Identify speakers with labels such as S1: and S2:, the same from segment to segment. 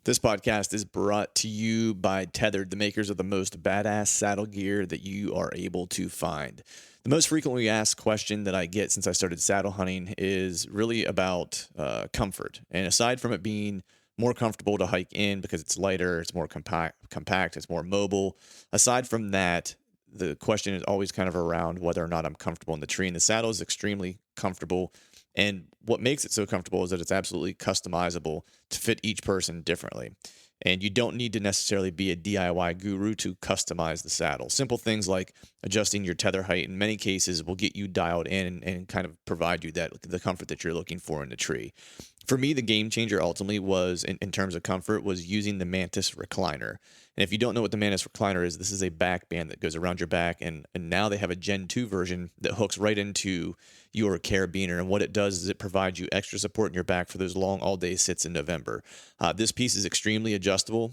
S1: This podcast is brought to you by Tethered, the makers of the most badass saddle gear that you are able to find. The most frequently asked question that I get since I started saddle hunting is really about comfort. And aside from it being more comfortable to hike in because it's lighter, it's more compact, it's more mobile. Aside from that, the question is always kind of around whether or not I'm comfortable in the tree. And the saddle is extremely comfortable. And what makes it so comfortable is that it's absolutely customizable to fit each person differently. And you don't need to necessarily be a DIY guru to customize the saddle. Simple things like adjusting your tether height in many cases will get you dialed in and kind of provide you the comfort that you're looking for in the tree. For me, the game changer ultimately was, in terms of comfort, was using the Mantis recliner. And if you don't know what the Mantis recliner is, this is a back band that goes around your back. And now they have a Gen 2 version that hooks right into your carabiner. And what it does is it provides you extra support in your back for those long all-day sits in November. This piece is extremely adjustable.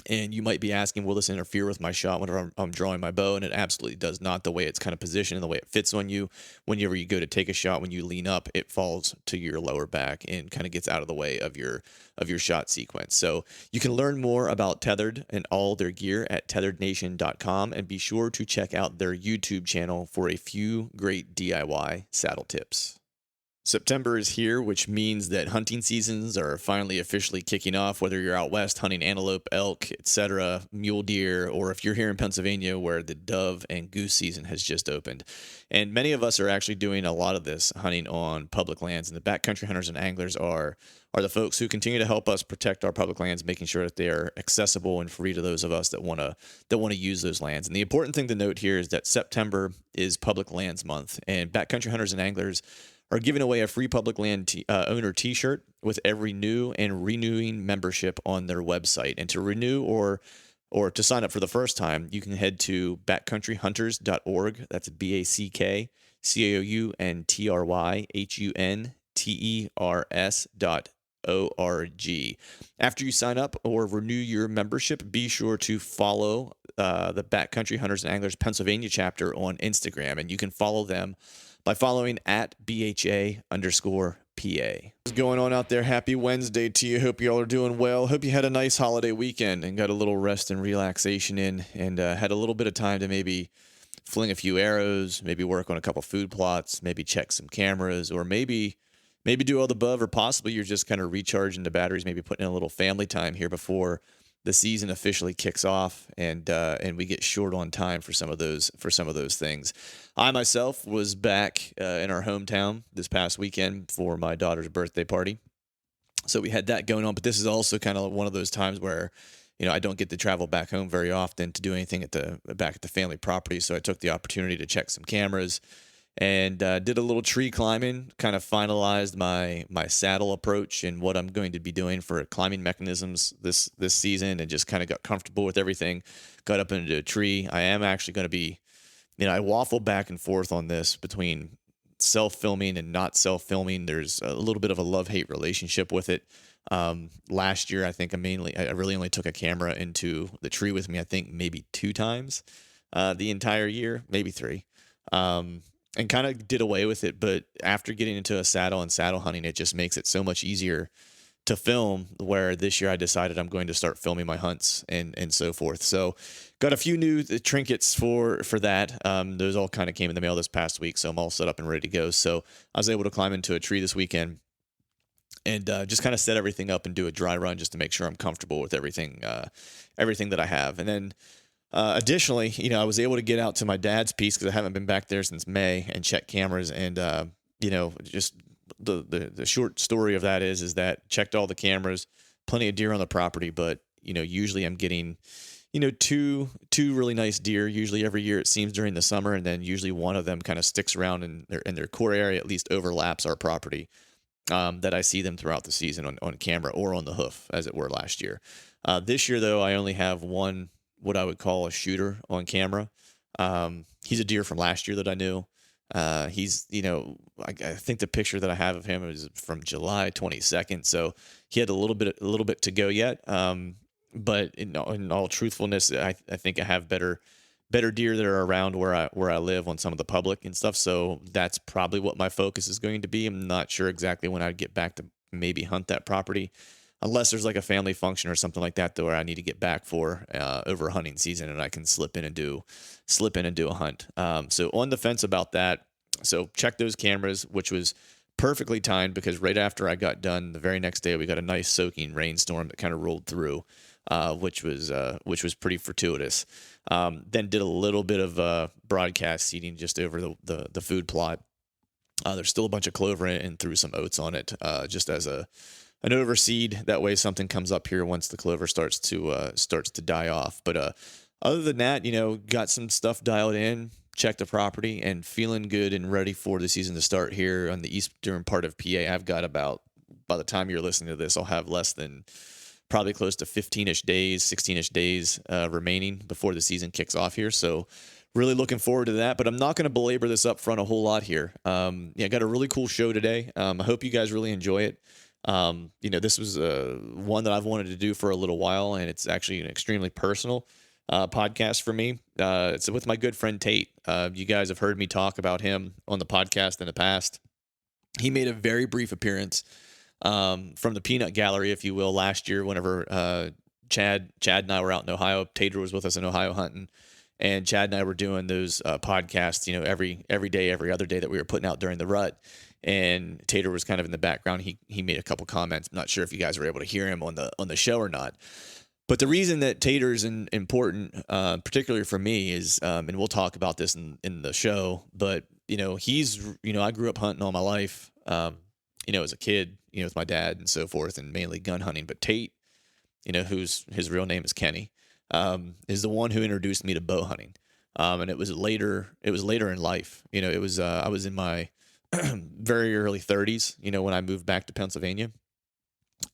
S1: And you might be asking, will this interfere with my shot whenever I'm drawing my bow? And it absolutely does not. The way it's kind of positioned and the way it fits on you, whenever you go to take a shot, when you lean up, it falls to your lower back and kind of gets out of the way of your shot sequence. So you can learn more about Tethered and all their gear at tetherednation.com, and be sure to check out their YouTube channel for a few great DIY saddle tips. September is here, which means that hunting seasons are finally officially kicking off, whether you're out west hunting antelope, elk, etc., mule deer, or if you're here in Pennsylvania where the dove and goose season has just opened. And many of us are actually doing a lot of this hunting on public lands, and the backcountry hunters and anglers are the folks who continue to help us protect our public lands, making sure that they are accessible and free to those of us that want to use those lands. And the important thing to note here is that September is Public Lands Month, and backcountry hunters and anglers are giving away a free public land owner t-shirt with every new and renewing membership on their website. And to renew or to sign up for the first time, you can head to backcountryhunters.org. That's backcountryhunters.org. After you sign up or renew your membership, be sure to follow the Backcountry Hunters and Anglers Pennsylvania chapter on Instagram, and you can follow them by following at BHA_PA. What's going on out there? Happy Wednesday to you. Hope you all are doing well. Hope you had a nice holiday weekend and got a little rest and relaxation in, and had a little bit of time to maybe fling a few arrows, maybe work on a couple food plots, maybe check some cameras, or maybe do all the above, or possibly you're just kind of recharging the batteries, maybe putting in a little family time here before the season officially kicks off, and we get short on time for some of those things. I myself was back in our hometown this past weekend for my daughter's birthday party, so we had that going on. But this is also kind of one of those times where, I don't get to travel back home very often to do anything back at the family property. So I took the opportunity to check some cameras and did a little tree climbing, kind of finalized my saddle approach and what I'm going to be doing for climbing mechanisms this season, and just kind of got comfortable with everything. Got up into a tree. I am actually going to be, I waffle back and forth on this between self-filming and not self-filming. There's a little bit of a love-hate relationship with it. Last year, I think I really only took a camera into the tree with me, I think maybe 2 times the entire year, maybe 3. And kind of did away with it. But after getting into a saddle and saddle hunting, it just makes it so much easier to film, where this year I decided I'm going to start filming my hunts and so forth. So got a few new trinkets for that. Those all kind of came in the mail this past week, so I'm all set up and ready to go. So I was able to climb into a tree this weekend and just kind of set everything up and do a dry run just to make sure I'm comfortable with everything that I have. And then additionally, I was able to get out to my dad's piece because I haven't been back there since May, and check cameras. And, just the short story of that is that checked all the cameras, plenty of deer on the property. But, usually I'm getting, two really nice deer, usually every year it seems, during the summer. And then usually one of them kind of sticks around in their core area, at least overlaps our property, that I see them throughout the season on camera, or on the hoof, as it were, last year. This year, though, I only have one, what I would call a shooter, on camera. He's a deer from last year that I knew. He's, I think the picture that I have of him is from July 22nd. So he had a little bit to go yet. But in all truthfulness, I think I have better deer that are around where I live on some of the public and stuff. So that's probably what my focus is going to be. I'm not sure exactly when I'd get back to maybe hunt that property. unless there's like a family function or something like that, where I need to get back for over hunting season, and I can slip in and do a hunt. So on the fence about that. So check those cameras, which was perfectly timed because right after I got done, the very next day we got a nice soaking rainstorm that kind of rolled through, which was pretty fortuitous. Then did a little bit of broadcast seeding just over the food plot. There's still a bunch of clover in it and threw some oats on it, just as an overseed. That way something comes up here once the clover starts to die off. But other than that, got some stuff dialed in, checked the property, and feeling good and ready for the season to start here on the eastern part of PA. I've got by the time you're listening to this, I'll have less than probably close to 15-ish days, 16-ish days remaining before the season kicks off here. So really looking forward to that, but I'm not going to belabor this up front a whole lot here. I got a really cool show today. I hope you guys really enjoy it. This was one that I've wanted to do for a little while, and it's actually an extremely personal podcast for me. It's with my good friend Tate. You guys have heard me talk about him on the podcast in the past. He made a very brief appearance from the peanut gallery, if you will, last year whenever Chad and I were out in Ohio. Tater was with us in Ohio hunting, and Chad and I were doing those podcasts, every day, every other day that we were putting out during the rut. And Tater was kind of in the background. He made a couple comments. I'm not sure if you guys were able to hear him on the show or not. But the reason that Tater's important, particularly for me, is, and we'll talk about this in the show, but, I grew up hunting all my life, as a kid, with my dad and so forth, and mainly gun hunting. But Tate, his real name is Kenny, is the one who introduced me to bow hunting. And it was later in life. I was in my very early 30s, when I moved back to Pennsylvania,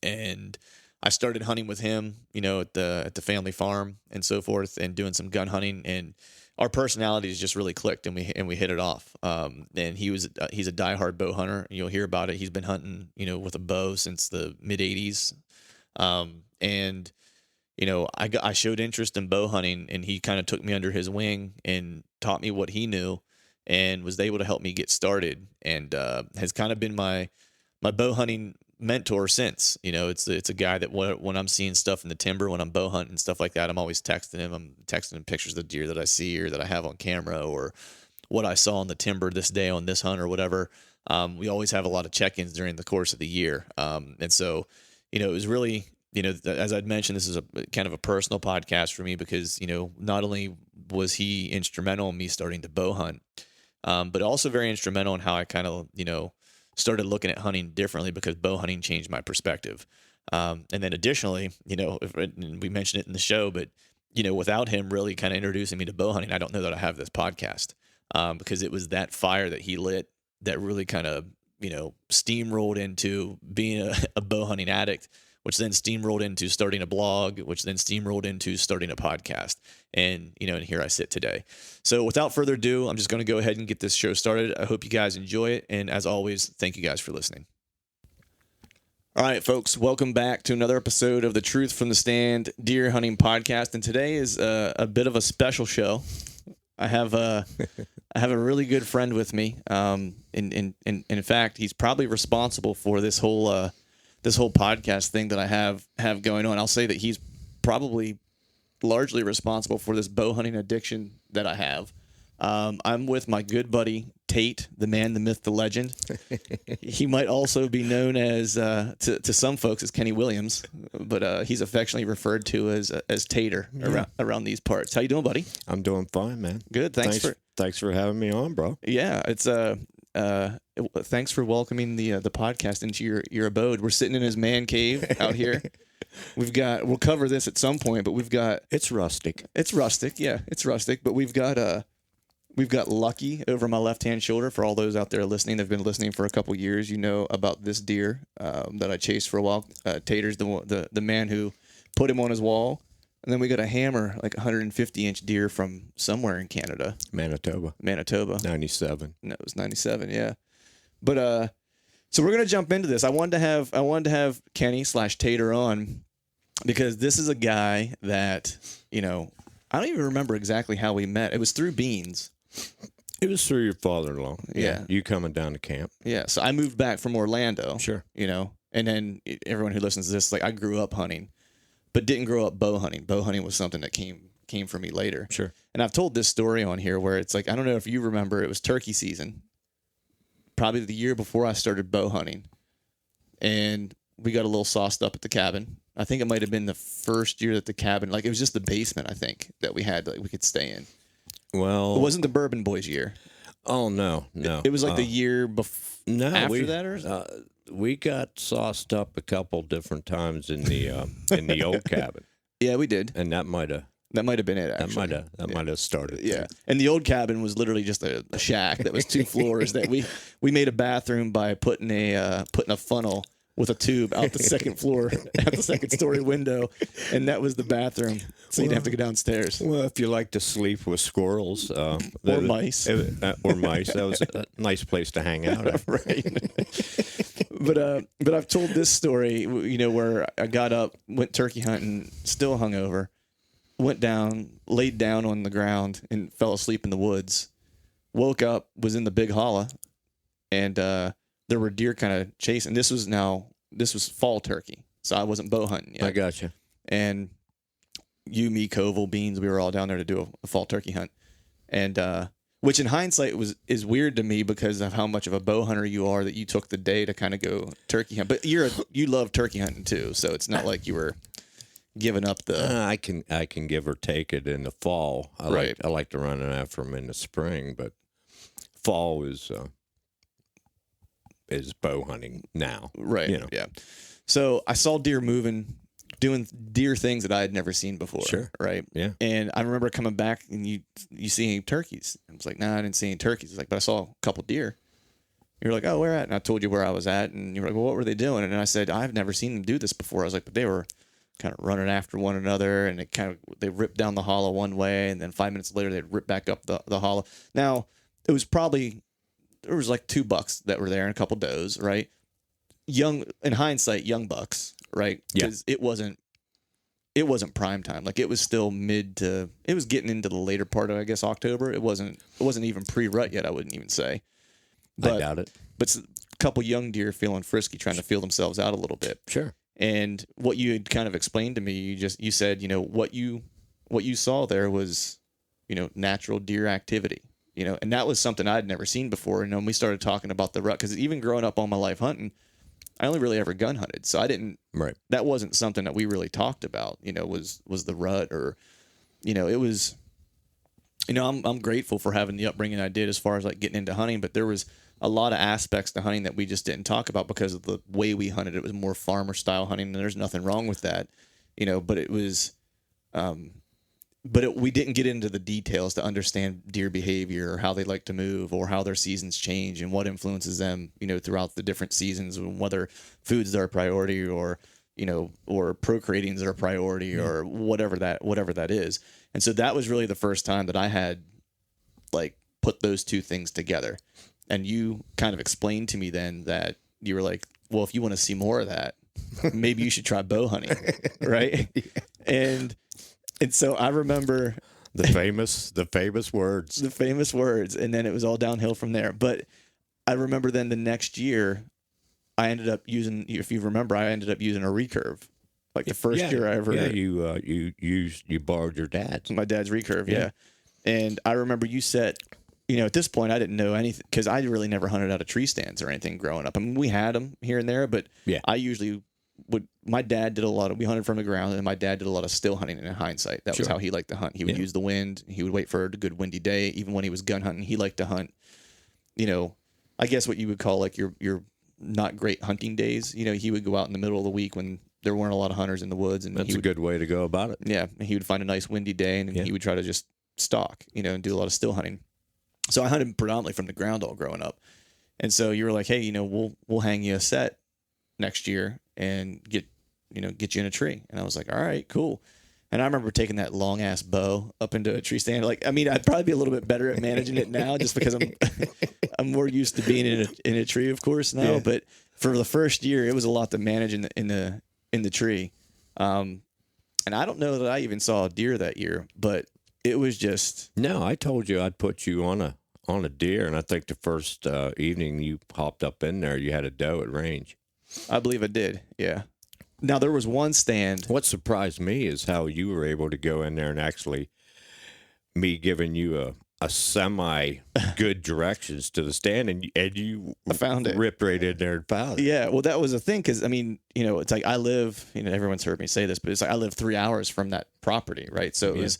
S1: and I started hunting with him, at the family farm and so forth, and doing some gun hunting, and our personalities just really clicked, and we hit it off. And he's a diehard bow hunter. You'll hear about it. He's been hunting, with a bow since the mid '80s. I showed interest in bow hunting, and he kind of took me under his wing and taught me what he knew, and was able to help me get started, and has kind of been my bow hunting mentor since. It's a guy that when I'm seeing stuff in the timber, when I'm bow hunting and stuff like that, I'm always texting him. I'm texting him pictures of the deer that I see or that I have on camera, or what I saw in the timber this day on this hunt or whatever. We always have a lot of check-ins during the course of the year. And so, it was really, as I'd mentioned, this is a kind of a personal podcast for me because, not only was he instrumental in me starting to bow hunt, but also very instrumental in how I kind of, started looking at hunting differently, because bow hunting changed my perspective. And then additionally, we mentioned it in the show, but, without him really kind of introducing me to bow hunting, I don't know that I have this podcast, because it was that fire that he lit that really kind of, steamrolled into being a bow hunting addict, which then steamrolled into starting a blog, which then steamrolled into starting a podcast. And, and here I sit today. So without further ado, I'm just going to go ahead and get this show started. I hope you guys enjoy it. And as always, thank you guys for listening. All right, folks, welcome back to another episode of the Truth from the Stand Deer Hunting Podcast. And today is a bit of a special show. I have a really good friend with me. In fact, he's probably responsible for this whole podcast thing that I have going on. I'll say that he's probably largely responsible for this bow hunting addiction that I have. I'm with my good buddy Tate, the man, the myth, the legend. He might also be known as to some folks as Kenny Williams, but he's affectionately referred to as Tater around these parts. How you doing, buddy?
S2: I'm doing fine, man.
S1: Good. Thanks for having me on, bro. Yeah, it's thanks for welcoming the podcast into your abode. We're sitting in his man cave out here. We'll cover this at some point, but
S2: it's rustic.
S1: Yeah, it's rustic, but we've got Lucky over my left-hand shoulder. For all those out there listening, they've been listening for a couple years. You know about this deer that I chased for a while. Tater's the man who put him on his wall. And then we got a hammer, like 150-inch deer from somewhere in Canada.
S2: Manitoba. 97.
S1: No, it was 97, yeah. But so we're gonna jump into this. I wanted to have Kenny / Tater on because this is a guy that, I don't even remember exactly how we met. It was through Beans.
S2: It was through your father-in-law.
S1: Yeah.
S2: You coming down to camp.
S1: Yeah. So I moved back from Orlando.
S2: Sure.
S1: And then everyone who listens to this, like I grew up hunting, but didn't grow up bow hunting. Bow hunting was something that came for me later.
S2: Sure.
S1: And I've told this story on here where it's like, I don't know if you remember, it was turkey season, probably the year before I started bow hunting. And we got a little sauced up at the cabin. I think it might have been the first year that the cabin, like it was just the basement, I think, that we had, like we could stay in.
S2: Well,
S1: it wasn't the Bourbon Boys year.
S2: Oh, no.
S1: It was like the year after that or
S2: we got sauced up a couple different times in the old cabin.
S1: Yeah, we did.
S2: And that might have
S1: been it, actually.
S2: That might have started.
S1: Yeah. And the old cabin was literally just a shack that was 2 floors that we made a bathroom by putting a funnel with a tube out the second floor at the second story window, and that was the bathroom. So you'd have to go downstairs.
S2: Well, if you like to sleep with squirrels
S1: or mice,
S2: that was a nice place to hang out at.
S1: Right. But I've told this story, you know, where I got up, went turkey hunting, still hungover, went down, laid down on the ground, and fell asleep in the woods. Woke up, was in the big hollow, and there were deer kind of chasing. This was fall turkey, so I wasn't bow hunting yet.
S2: I gotcha.
S1: And you, me, Koval, Beans, we were all down there to do a fall turkey hunt, and which in hindsight is weird to me because of how much of a bow hunter you are, that you took the day to kind of go turkey hunt. But you love turkey hunting too, so it's not like you were giving up the.
S2: I can give or take it in the fall. I like to run after them in the spring, but fall is bow hunting now.
S1: Right.
S2: You know.
S1: Yeah. So I saw deer moving, doing deer things that I had never seen before.
S2: Sure.
S1: Right.
S2: Yeah.
S1: And I remember coming back and you see any turkeys? I was like, nah, I didn't see any turkeys. It's like, but I saw a couple deer. You were like, oh, where at? And I told you where I was at. And you were like, well, what were they doing? And I said, I've never seen them do this before. I was like, but they were kind of running after one another, and they ripped down the hollow one way, and then 5 minutes later they'd rip back up the hollow. Now, it was probably, there was like 2 bucks that were there and a couple does, right? In hindsight, young bucks, right? Because it wasn't prime time. Like it was still it was getting into the later part of, I guess, October. It wasn't even pre-rut yet, I wouldn't even say.
S2: But, I doubt it.
S1: But a couple young deer feeling frisky, trying to feel themselves out a little bit.
S2: Sure.
S1: And what you had kind of explained to me, you said, you know, what you saw there was, you know, natural deer activity, you know, and that was something I'd never seen before. And when we started talking about the rut, because even growing up all my life hunting, I only really ever gun hunted, so I didn't.
S2: Right.
S1: That wasn't something that we really talked about, you know, was the rut, or, you know, it was, you know, I'm grateful for having the upbringing I did as far as like getting into hunting, but there was a lot of aspects to hunting that we just didn't talk about because of the way we hunted. It was more farmer style hunting, and there's nothing wrong with that, you know, but it was, we didn't get into the details to understand deer behavior or how they like to move or how their seasons change and what influences them, you know, throughout the different seasons, and whether food's their priority or, you know, or procreating's their priority or whatever that is. And so that was really the first time that I had like put those two things together. And you kind of explained to me then that you were like, well, if you want to see more of that, maybe you should try bow hunting. Right. And so I remember
S2: the famous words,
S1: and then it was all downhill from there. But I remember then the next year I ended up using, if you remember, I ended up using a recurve. Like the first year I ever.
S2: Yeah, you borrowed your dad's.
S1: My dad's recurve, yeah. And I remember you said, you know, at this point I didn't know anything because I really never hunted out of tree stands or anything growing up. I mean, we had them here and there, but I usually would. My dad did we hunted from the ground, and my dad did a lot of still hunting. In hindsight, that was how he liked to hunt. He would use the wind. He would wait for a good windy day. Even when he was gun hunting, he liked to hunt, you know, I guess what you would call like your not great hunting days. You know, he would go out in the middle of the week when there weren't a lot of hunters in the woods, and
S2: that's a good way to go about it.
S1: Yeah, and he would find a nice windy day, and he would try to just stalk, you know, and do a lot of still hunting. So I hunted predominantly from the ground all growing up, and so you were like, hey, you know, we'll hang you a set next year and get you in a tree, and I was like, all right, cool. And I remember taking that long ass bow up into a tree stand. Like, I mean, I'd probably be a little bit better at managing it now, just because I'm more used to being in a tree, of course, now. Yeah. But for the first year, it was a lot to manage in the tree. And I don't know that I even saw a deer that year, but it was just.
S2: No, I told you I'd put you on a deer, and I think the first evening you hopped up in there, you had a doe at range.
S1: I believe I did. Yeah. Now there was one stand.
S2: What surprised me is how you were able to go in there and actually me giving you a semi good directions to the stand, and you
S1: I found it.
S2: ripped right in there and found it.
S1: Yeah. Well, that was a thing because I mean, it's like I live. Everyone's heard me say this, but it's like I live 3 hours from that property, right? So it was,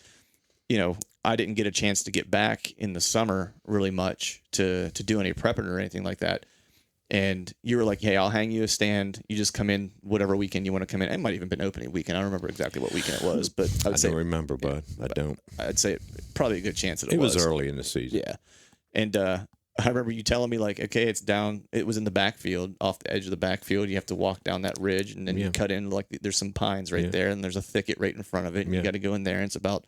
S1: I didn't get a chance to get back in the summer really much to do any prepping or anything like that. And you were like, hey, I'll hang you a stand. You just come in whatever weekend you want to come in. It might have even been opening weekend. I don't remember exactly what weekend it was, but I
S2: don't remember, bud. I don't.
S1: I'd say probably a good chance that
S2: it was early in the season.
S1: Yeah. And I remember you telling me like, okay, it's down. It was in the backfield, off the edge of the backfield. You have to walk down that ridge, and then you cut in like there's some pines right there, and there's a thicket right in front of it, and you got to go in there, and it's about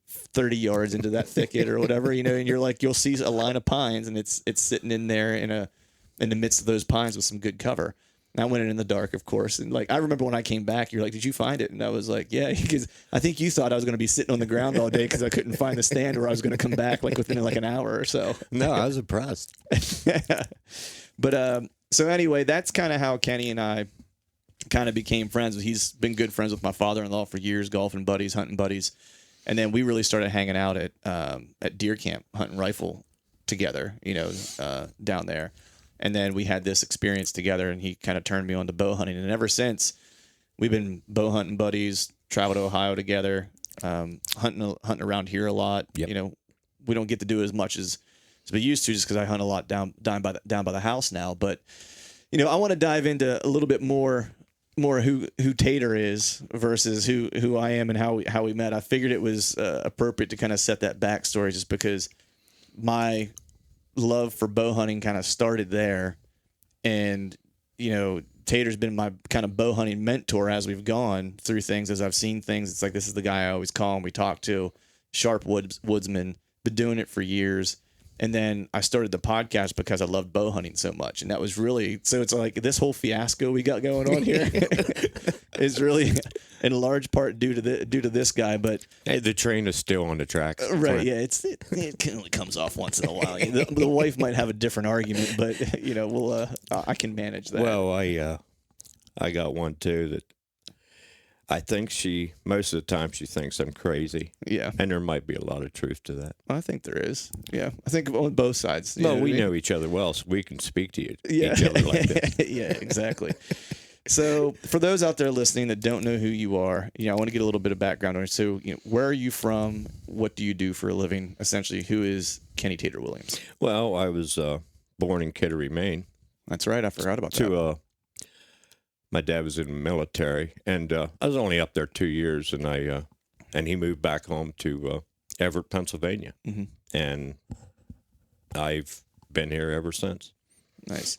S1: 30 yards into that thicket or whatever, and you're like, you'll see a line of pines, and it's sitting in there in the midst of those pines with some good cover. And I went in the dark, of course. And like, I remember when I came back, you're like, did you find it? And I was like, yeah, because I think you thought I was going to be sitting on the ground all day because I couldn't find the stand, or I was going to come back like within like an hour or so.
S2: No, I was impressed.
S1: But so anyway, that's kind of how Kenny and I kind of became friends. He's been good friends with my father-in-law for years, golfing buddies, hunting buddies. And then we really started hanging out at deer camp, hunting rifle together, down there. And then we had this experience together, and he kind of turned me on to bow hunting. And ever since, we've been bow hunting buddies, travel to Ohio together, hunting around here a lot.
S2: Yep.
S1: We don't get to do as much as we used to, just because I hunt a lot down by the house now. But I want to dive into a little bit more who Tater is versus who I am and how we met. I figured it was appropriate to kind of set that backstory, just because my love for bow hunting kind of started there, and Tater's been my kind of bow hunting mentor as we've gone through things, as I've seen things. It's like, this is the guy I always call and we talk to, sharp woodsman, been doing it for years. And then I started the podcast because I loved bow hunting so much, and that was really, so it's like this whole fiasco we got going on here is really in large part due to this guy. But
S2: hey, the train is still on the tracks,
S1: right? Yeah, it only comes off once in a while. The wife might have a different argument, but we'll I can manage that.
S2: Well, I got one too that I think most of the time she thinks I'm crazy.
S1: Yeah.
S2: And there might be a lot of truth to that.
S1: I think there is. Yeah. I think on both sides.
S2: Well, we know each other well, so we can speak to each other like that.
S1: Yeah, exactly. So for those out there listening that don't know who you are, I want to get a little bit of background on it. So, where are you from? What do you do for a living? Essentially, who is Kenny Tater Williams?
S2: Well, I was born in Kittery, Maine.
S1: That's right. I forgot about that.
S2: My dad was in the military, and I was only up there 2 years, and he moved back home to Everett, Pennsylvania, and I've been here ever since.
S1: Nice.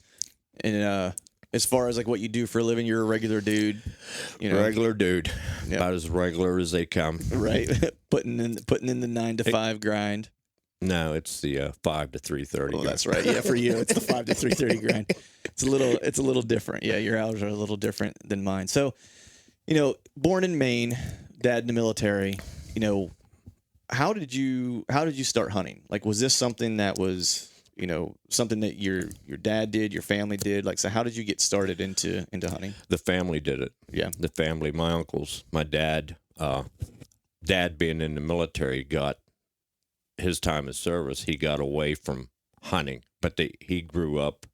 S1: And as far as like what you do for a living, you're a regular dude.
S2: Regular dude, about as regular as they come.
S1: Right, putting in the 9 to 5 grind.
S2: No, it's the 5 to 3:30.
S1: Oh, that's right. Yeah, for you, it's the 5 to 3:30 grind. It's a little different. Yeah, your hours are a little different than mine. So, born in Maine, dad in the military. How did you start hunting? Like, was this something that was something that your dad did, your family did? Like, so how did you get started into hunting?
S2: The family did it.
S1: Yeah,
S2: the family, my uncles, my dad. Dad being in the military got his time of service, he got away from hunting, but he grew up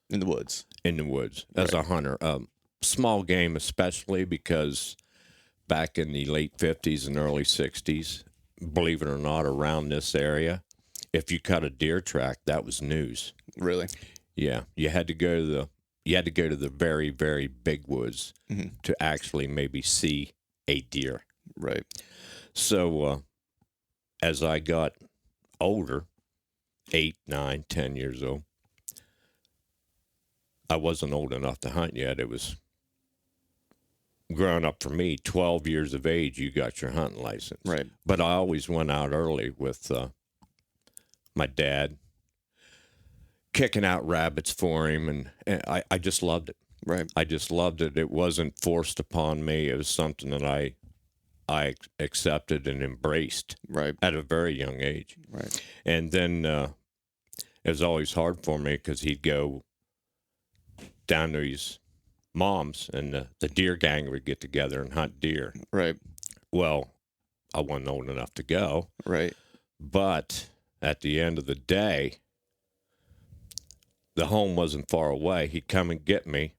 S1: in the woods
S2: as a hunter. Small game, especially because back in the late 50s and early 60s, believe it or not, around this area, if you cut a deer track, that was news.
S1: Really?
S2: Yeah, you had to go to the very, very big woods to actually maybe see a deer.
S1: Right.
S2: So as I got older, 8, 9, 10 years old, I wasn't old enough to hunt yet. It was growing up for me. 12 years of age, you got your hunting license.
S1: Right.
S2: But I always went out early with my dad, kicking out rabbits for him, and I just loved it.
S1: Right.
S2: I just loved it. It wasn't forced upon me. It was something that I accepted and embraced at a very young age.
S1: Right.
S2: And then it was always hard for me because he'd go down these moms and the deer gang would get together and hunt deer.
S1: Right.
S2: Well, I wasn't old enough to go.
S1: Right.
S2: But at the end of the day, the home wasn't far away. He'd come and get me,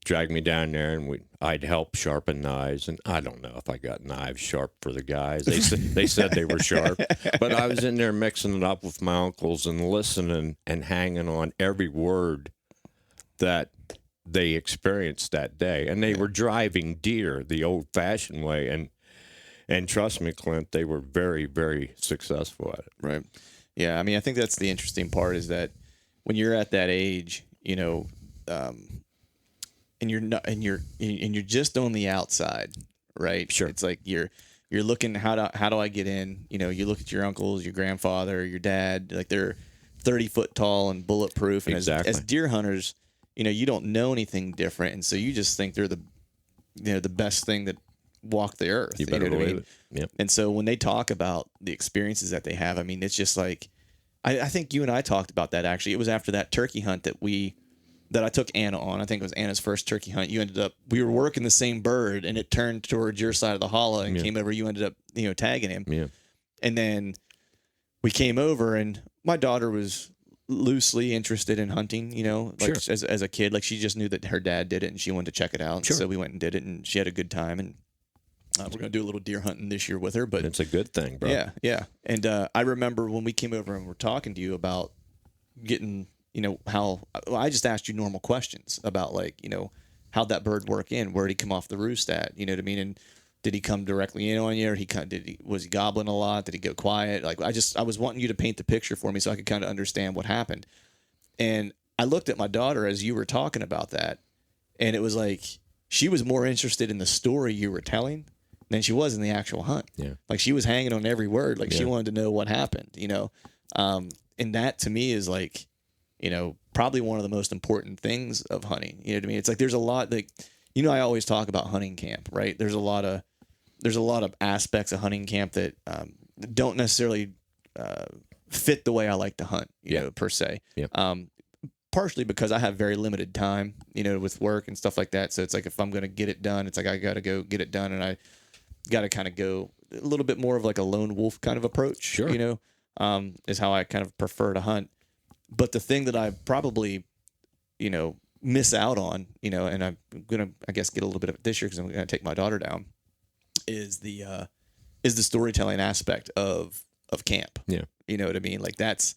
S2: drag me down there, and I'd help sharpen knives. And I don't know if I got knives sharp for the guys. They said they were sharp. But I was in there mixing it up with my uncles and listening and hanging on every word that they experienced that day. And they were driving deer the old-fashioned way. And trust me, Clint, they were very, very successful at it.
S1: Right. Yeah. I mean, I think that's the interesting part is that when you're at that age, you know, and you're just on the outside, right?
S2: Sure.
S1: It's like you're looking, how do I get in? You know, you look at your uncles, your grandfather, your dad, like they're 30 foot tall and bulletproof. And
S2: Exactly.
S1: as deer hunters, you know, you don't know anything different. And so you just think they're the best thing that walk the earth.
S2: You better
S1: know what I
S2: believe
S1: mean?
S2: it. Yep.
S1: And so when they talk about the experiences that they have, I mean, it's just like, I think you and I talked about that actually. It was after that turkey hunt that I took Anna on. I think it was Anna's first turkey hunt. We were working the same bird and it turned towards your side of the hollow and came over. You ended up, you know, tagging him.
S2: Yeah.
S1: And then we came over and my daughter was loosely interested in hunting, you know, like
S2: Sure.
S1: as a kid, like she just knew that her dad did it and she wanted to check it out.
S2: Sure.
S1: So we went and did it and she had a good time. And we're going to do a little deer hunting this year with her, but
S2: It's a good thing, bro.
S1: yeah, yeah. And I remember when we came over and were talking to you about getting, you know, I just asked you normal questions about like, you know, how'd that bird work in? Where'd he come off the roost at? You know what I mean? And did he come directly in on you, or was he gobbling a lot? Did he go quiet? Like I was wanting you to paint the picture for me so I could kind of understand what happened. And I looked at my daughter as you were talking about that, and it was like she was more interested in the story you were telling than she was in the actual hunt.
S2: Yeah.
S1: Like she was hanging on every word. Like she
S2: Yeah.
S1: wanted to know what happened, you know? And that to me is like, you know, probably one of the most important things of hunting. You know what I mean? It's like, there's a lot like, you know, I always talk about hunting camp, right? There's a lot of aspects of hunting camp that don't necessarily fit the way I like to hunt, you know, per se.
S2: Yeah.
S1: Partially because I have very limited time, you know, with work and stuff like that. So it's like, if I'm going to get it done, it's like, I got to go get it done. And I got to kind of go a little bit more of like a lone wolf kind of approach,
S2: Sure.
S1: you know, is how I kind of prefer to hunt. But the thing that I probably, you know, miss out on, you know, and I'm going to, I guess, get a little bit of it this year because I'm going to take my daughter down, is the storytelling aspect of camp.
S2: Yeah.
S1: You know what I mean? Like that's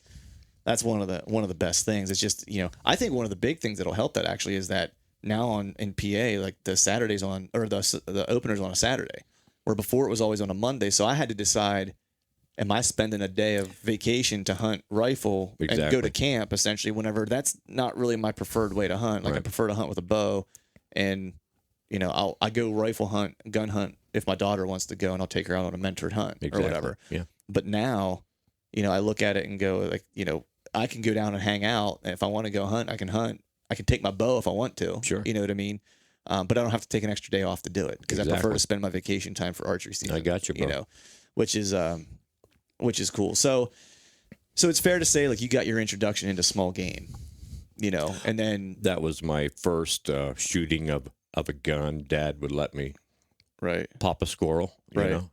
S1: one of the best things. It's just, you know, I think one of the big things that'll help that actually is that now in PA, like the Saturdays or the openers on a Saturday, where before it was always on a Monday. So I had to decide, am I spending a day of vacation to hunt rifle and go to camp essentially whenever that's not really my preferred way to hunt. Like I prefer to hunt with a bow, and, you know, I go rifle hunt, gun hunt if my daughter wants to go, and I'll take her out on a mentored hunt or whatever.
S2: Yeah.
S1: But now, you know, I look at it and go like, you know, I can go down and hang out. And if I want to go hunt, I can hunt. I can take my bow if I want to.
S2: Sure.
S1: You know what I mean? But I don't have to take an extra day off to do it because I prefer to spend my vacation time for archery season.
S2: I got you, bro.
S1: You know, which is cool. So it's fair to say, like, you got your introduction into small game, you know, and then
S2: That was my first shooting of a gun. Dad would let me
S1: right.
S2: pop a squirrel, you
S1: Right.
S2: know,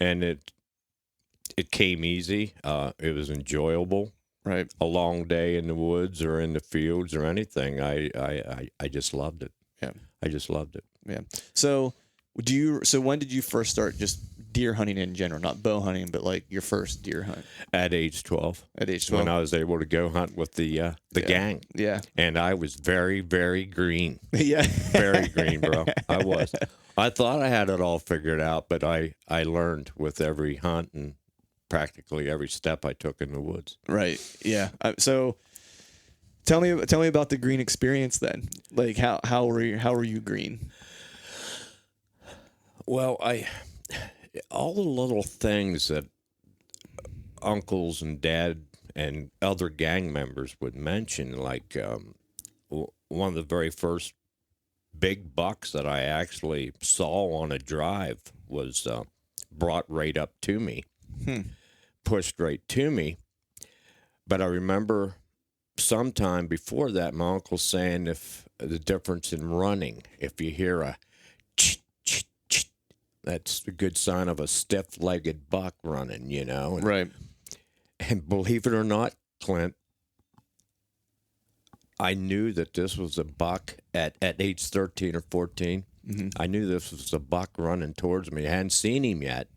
S2: and it came easy. It was enjoyable.
S1: Right.
S2: A long day in the woods or in the fields or anything. I just loved it.
S1: Yeah.
S2: I just loved it.
S1: Yeah. So when did you first start just deer hunting in general, not bow hunting, but like your first deer hunt?
S2: At age 12.
S1: At age 12.
S2: When I was able to go hunt with the gang.
S1: Yeah.
S2: And I was very, very green.
S1: Yeah.
S2: Very green, bro. I was. I thought I had it all figured out, but I learned with every hunt and practically every step I took in the woods.
S1: Right. Yeah. So tell me about the green experience then. Like how were you green?
S2: Well, all the little things that uncles and dad and other gang members would mention, like one of the very first big bucks that I actually saw on a drive was brought right up to me, pushed right to me. But I remember sometime before that, my uncle's saying if the difference in running, if you hear a ch, ch, ch, that's a good sign of a stiff-legged buck running, you know. And,
S1: Right.
S2: and believe it or not, Clint, I knew that this was a buck at age 13 or 14.
S1: Mm-hmm.
S2: I knew this was a buck running towards me. I hadn't seen him yet,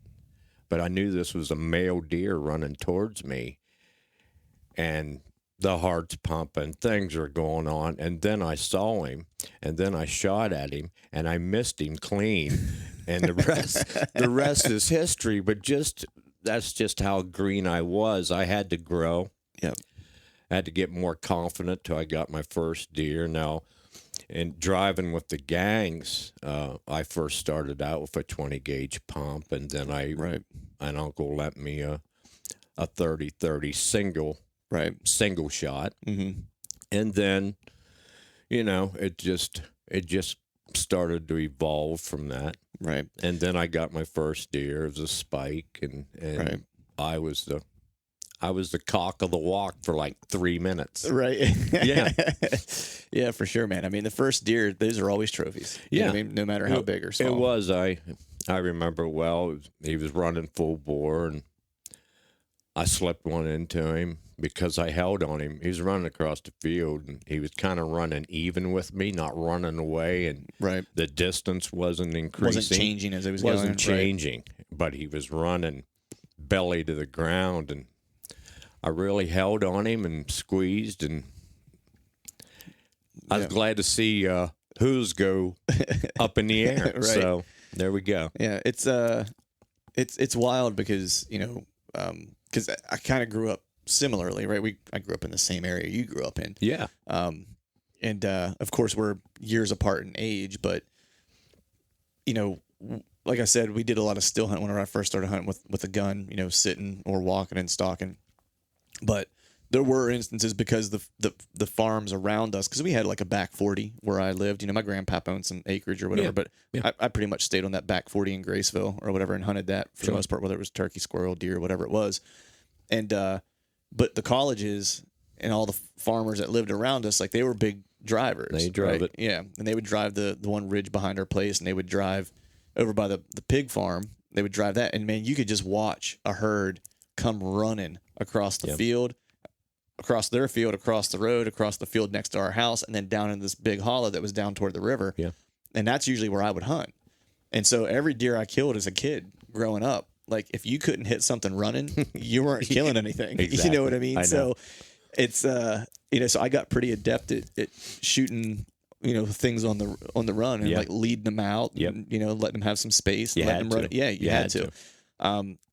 S2: but I knew this was a male deer running towards me. And the heart's pumping, things are going on. And then I saw him, and then I shot at him, and I missed him clean. And the rest is history. But that's just how green I was. I had to grow.
S1: Yep.
S2: I had to get more confident till I got my first deer. Now, in driving with the gangs, I first started out with a 20 gauge pump, and then an uncle lent me a 30-30 single shot,
S1: Mm-hmm.
S2: and then, you know, it just started to evolve from that.
S1: Right.
S2: And then I got my first deer. It was a spike, and
S1: Right.
S2: I was the cock of the walk for like 3 minutes.
S1: Right.
S2: Yeah.
S1: Yeah, for sure, man. I mean, the first deer, those are always trophies. You know what I mean? No matter how big or small.
S2: It was. I remember well. He was running full bore, and I slipped one into him because I held on him. He was running across the field, and he was kind of running even with me, not running away, and
S1: Right.
S2: the distance wasn't increasing.
S1: Wasn't changing as it was going.
S2: Wasn't changing, but he was running belly to the ground, and I really held on him and squeezed, and I was glad to see who's go up in the air.
S1: Right.
S2: So there we go.
S1: Yeah, it's wild because, you know, because I kind of grew up similarly, right? I grew up in the same area you grew up in.
S2: Yeah.
S1: And of course we're years apart in age, but you know, like I said, we did a lot of still hunt whenever I first started hunting with a gun, you know, sitting or walking and stalking. But there were instances because the farms around us, because we had like a back 40 where I lived. You know, my grandpap owned some acreage or whatever, but I pretty much stayed on that back 40 in Graceville or whatever and hunted that for the most part, whether it was turkey, squirrel, deer, whatever it was. And but the colleges and all the farmers that lived around us, like they were big drivers.
S2: They drove it.
S1: Yeah, and they would drive the one ridge behind our place, and they would drive over by the pig farm. They would drive that, and man, you could just watch a herd come running across the field, across their field, across the road, across the field next to our house, and then down in this big hollow that was down toward the river.
S2: Yeah.
S1: And that's usually where I would hunt. And so every deer I killed as a kid growing up, like if you couldn't hit something running, you weren't killing anything.
S2: Exactly.
S1: You know what I mean?
S2: I know.
S1: So it's you know, so I got pretty adept at shooting, you know, things on the run and like leading them out and, you know, letting them have some space,
S2: You
S1: letting
S2: had
S1: them run.
S2: to.
S1: Yeah, you had to.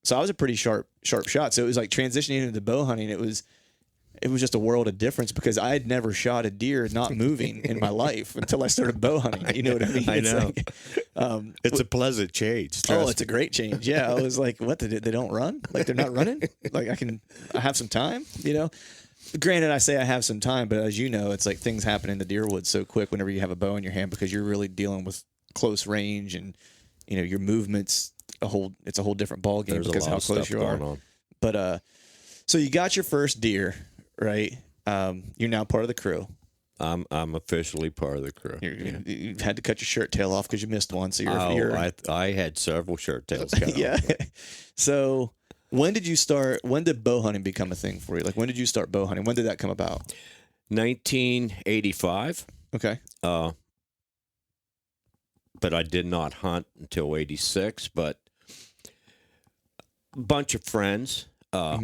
S1: So I was a pretty sharp shot. So it was like transitioning into bow hunting. It was just a world of difference because I had never shot a deer not moving in my life until I started bow hunting. You know what I mean?
S2: I know.
S1: Like,
S2: It's a pleasant change.
S1: it's a great change. Yeah, I was like, what? They don't run? Like they're not running? Like I have some time, you know? Granted, I say I have some time, but as you know, it's like things happen in the deer woods so quick whenever you have a bow in your hand because you're really dealing with close range and, you know, your movements, it's a whole different ball game because of how close you are. But so you got your first deer, right? You're now part of the crew.
S2: I'm officially part of the crew.
S1: You had to cut your shirt tail off because you missed one. So you're
S2: I had several shirt tails cut
S1: yeah.
S2: off.
S1: So when did bow hunting become a thing for you? Like when did you start bow hunting? When did that come about?
S2: 1985.
S1: Okay.
S2: But I did not hunt until 86. But a bunch of friends,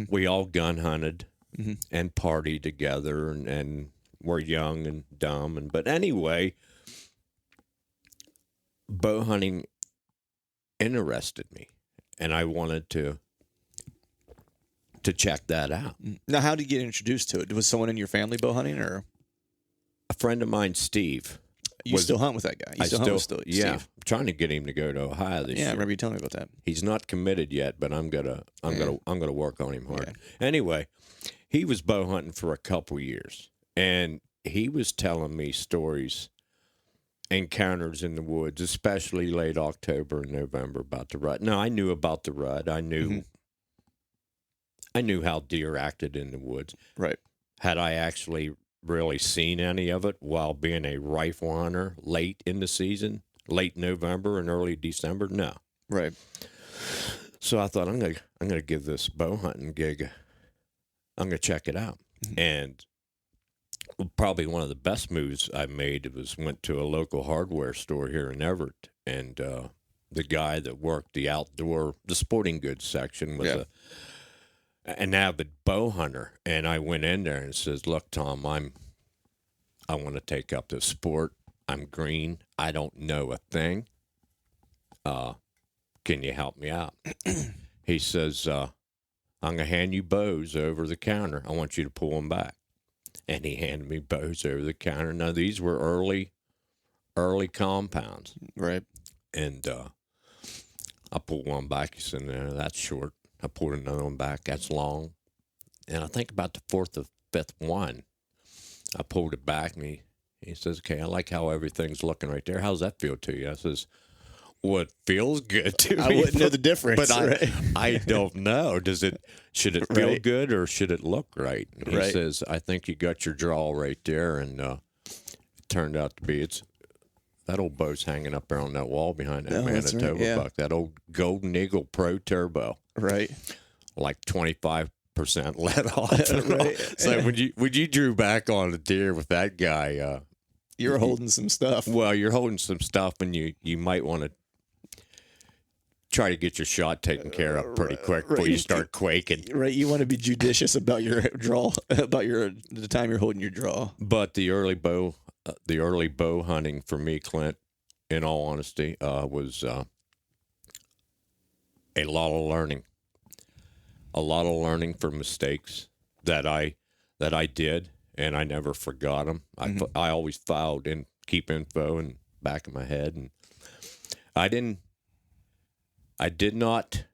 S2: we all gun hunted and partied together, and we're young and dumb. But anyway, bow hunting interested me, and I wanted to check that out.
S1: Now, how did you get introduced to it? Was someone in your family bow hunting, or
S2: a friend of mine, Steve?
S1: You still hunt with that guy? You still hunt with Steve?
S2: Yeah, I'm trying to get him to go to Ohio this year.
S1: Yeah, I remember you telling me about that.
S2: He's not committed yet, but I'm gonna work on him hard. Yeah. Anyway, he was bow hunting for a couple years, and he was telling me stories, encounters in the woods, especially late October and November about the rut. Now I knew about the rut. I knew how deer acted in the woods.
S1: Right.
S2: Had I actually really seen any of it while being a rifle hunter late in the season, late November and early December? No.
S1: Right.
S2: So I thought I'm gonna give this bow hunting gig. I'm gonna check it out. And probably one of the best moves I made was went to a local hardware store here in Everett, and the guy that worked the sporting goods section was an avid bow hunter, and I went in there and says, "Look, Tom, I want to take up this sport. I'm green. I don't know a thing. Can you help me out?" He says, "I'm gonna hand you bows over the counter. I want you to pull them back." And he handed me bows over the counter. Now these were early compounds,
S1: Right.
S2: and I pulled one back. He said, "No, that's short." I pulled another one back. That's long. And I think about the fourth or fifth one, I pulled it back, and he says, "Okay, I like how everything's looking right there. How's that feel to you?" I says, "Well, it feels good to me.
S1: I wouldn't know the difference,
S2: but
S1: right?
S2: I don't know. Should it feel
S1: Right.
S2: good or should it look right?" And he
S1: Right.
S2: says, "I think you got your draw right there." And it turned out to be that old bow's hanging up there on that wall behind that
S1: Oh, that's right,
S2: Manitoba
S1: yeah.
S2: buck. That old Golden Eagle Pro Turbo,
S1: Right.
S2: like 25% let off.
S1: Right.
S2: So when you drew back on a deer with that guy,
S1: You're holding some stuff.
S2: well, you're holding some stuff, and you might want to try to get your shot taken care of pretty quick before you start quaking.
S1: Right. You want to be judicious about your draw, about the time you're holding your draw.
S2: But the early bow hunting for me, Clint, in all honesty, was a lot of learning. A lot of learning from mistakes that I did, and I never forgot them. I always filed and keep info in the back of my head, and I did not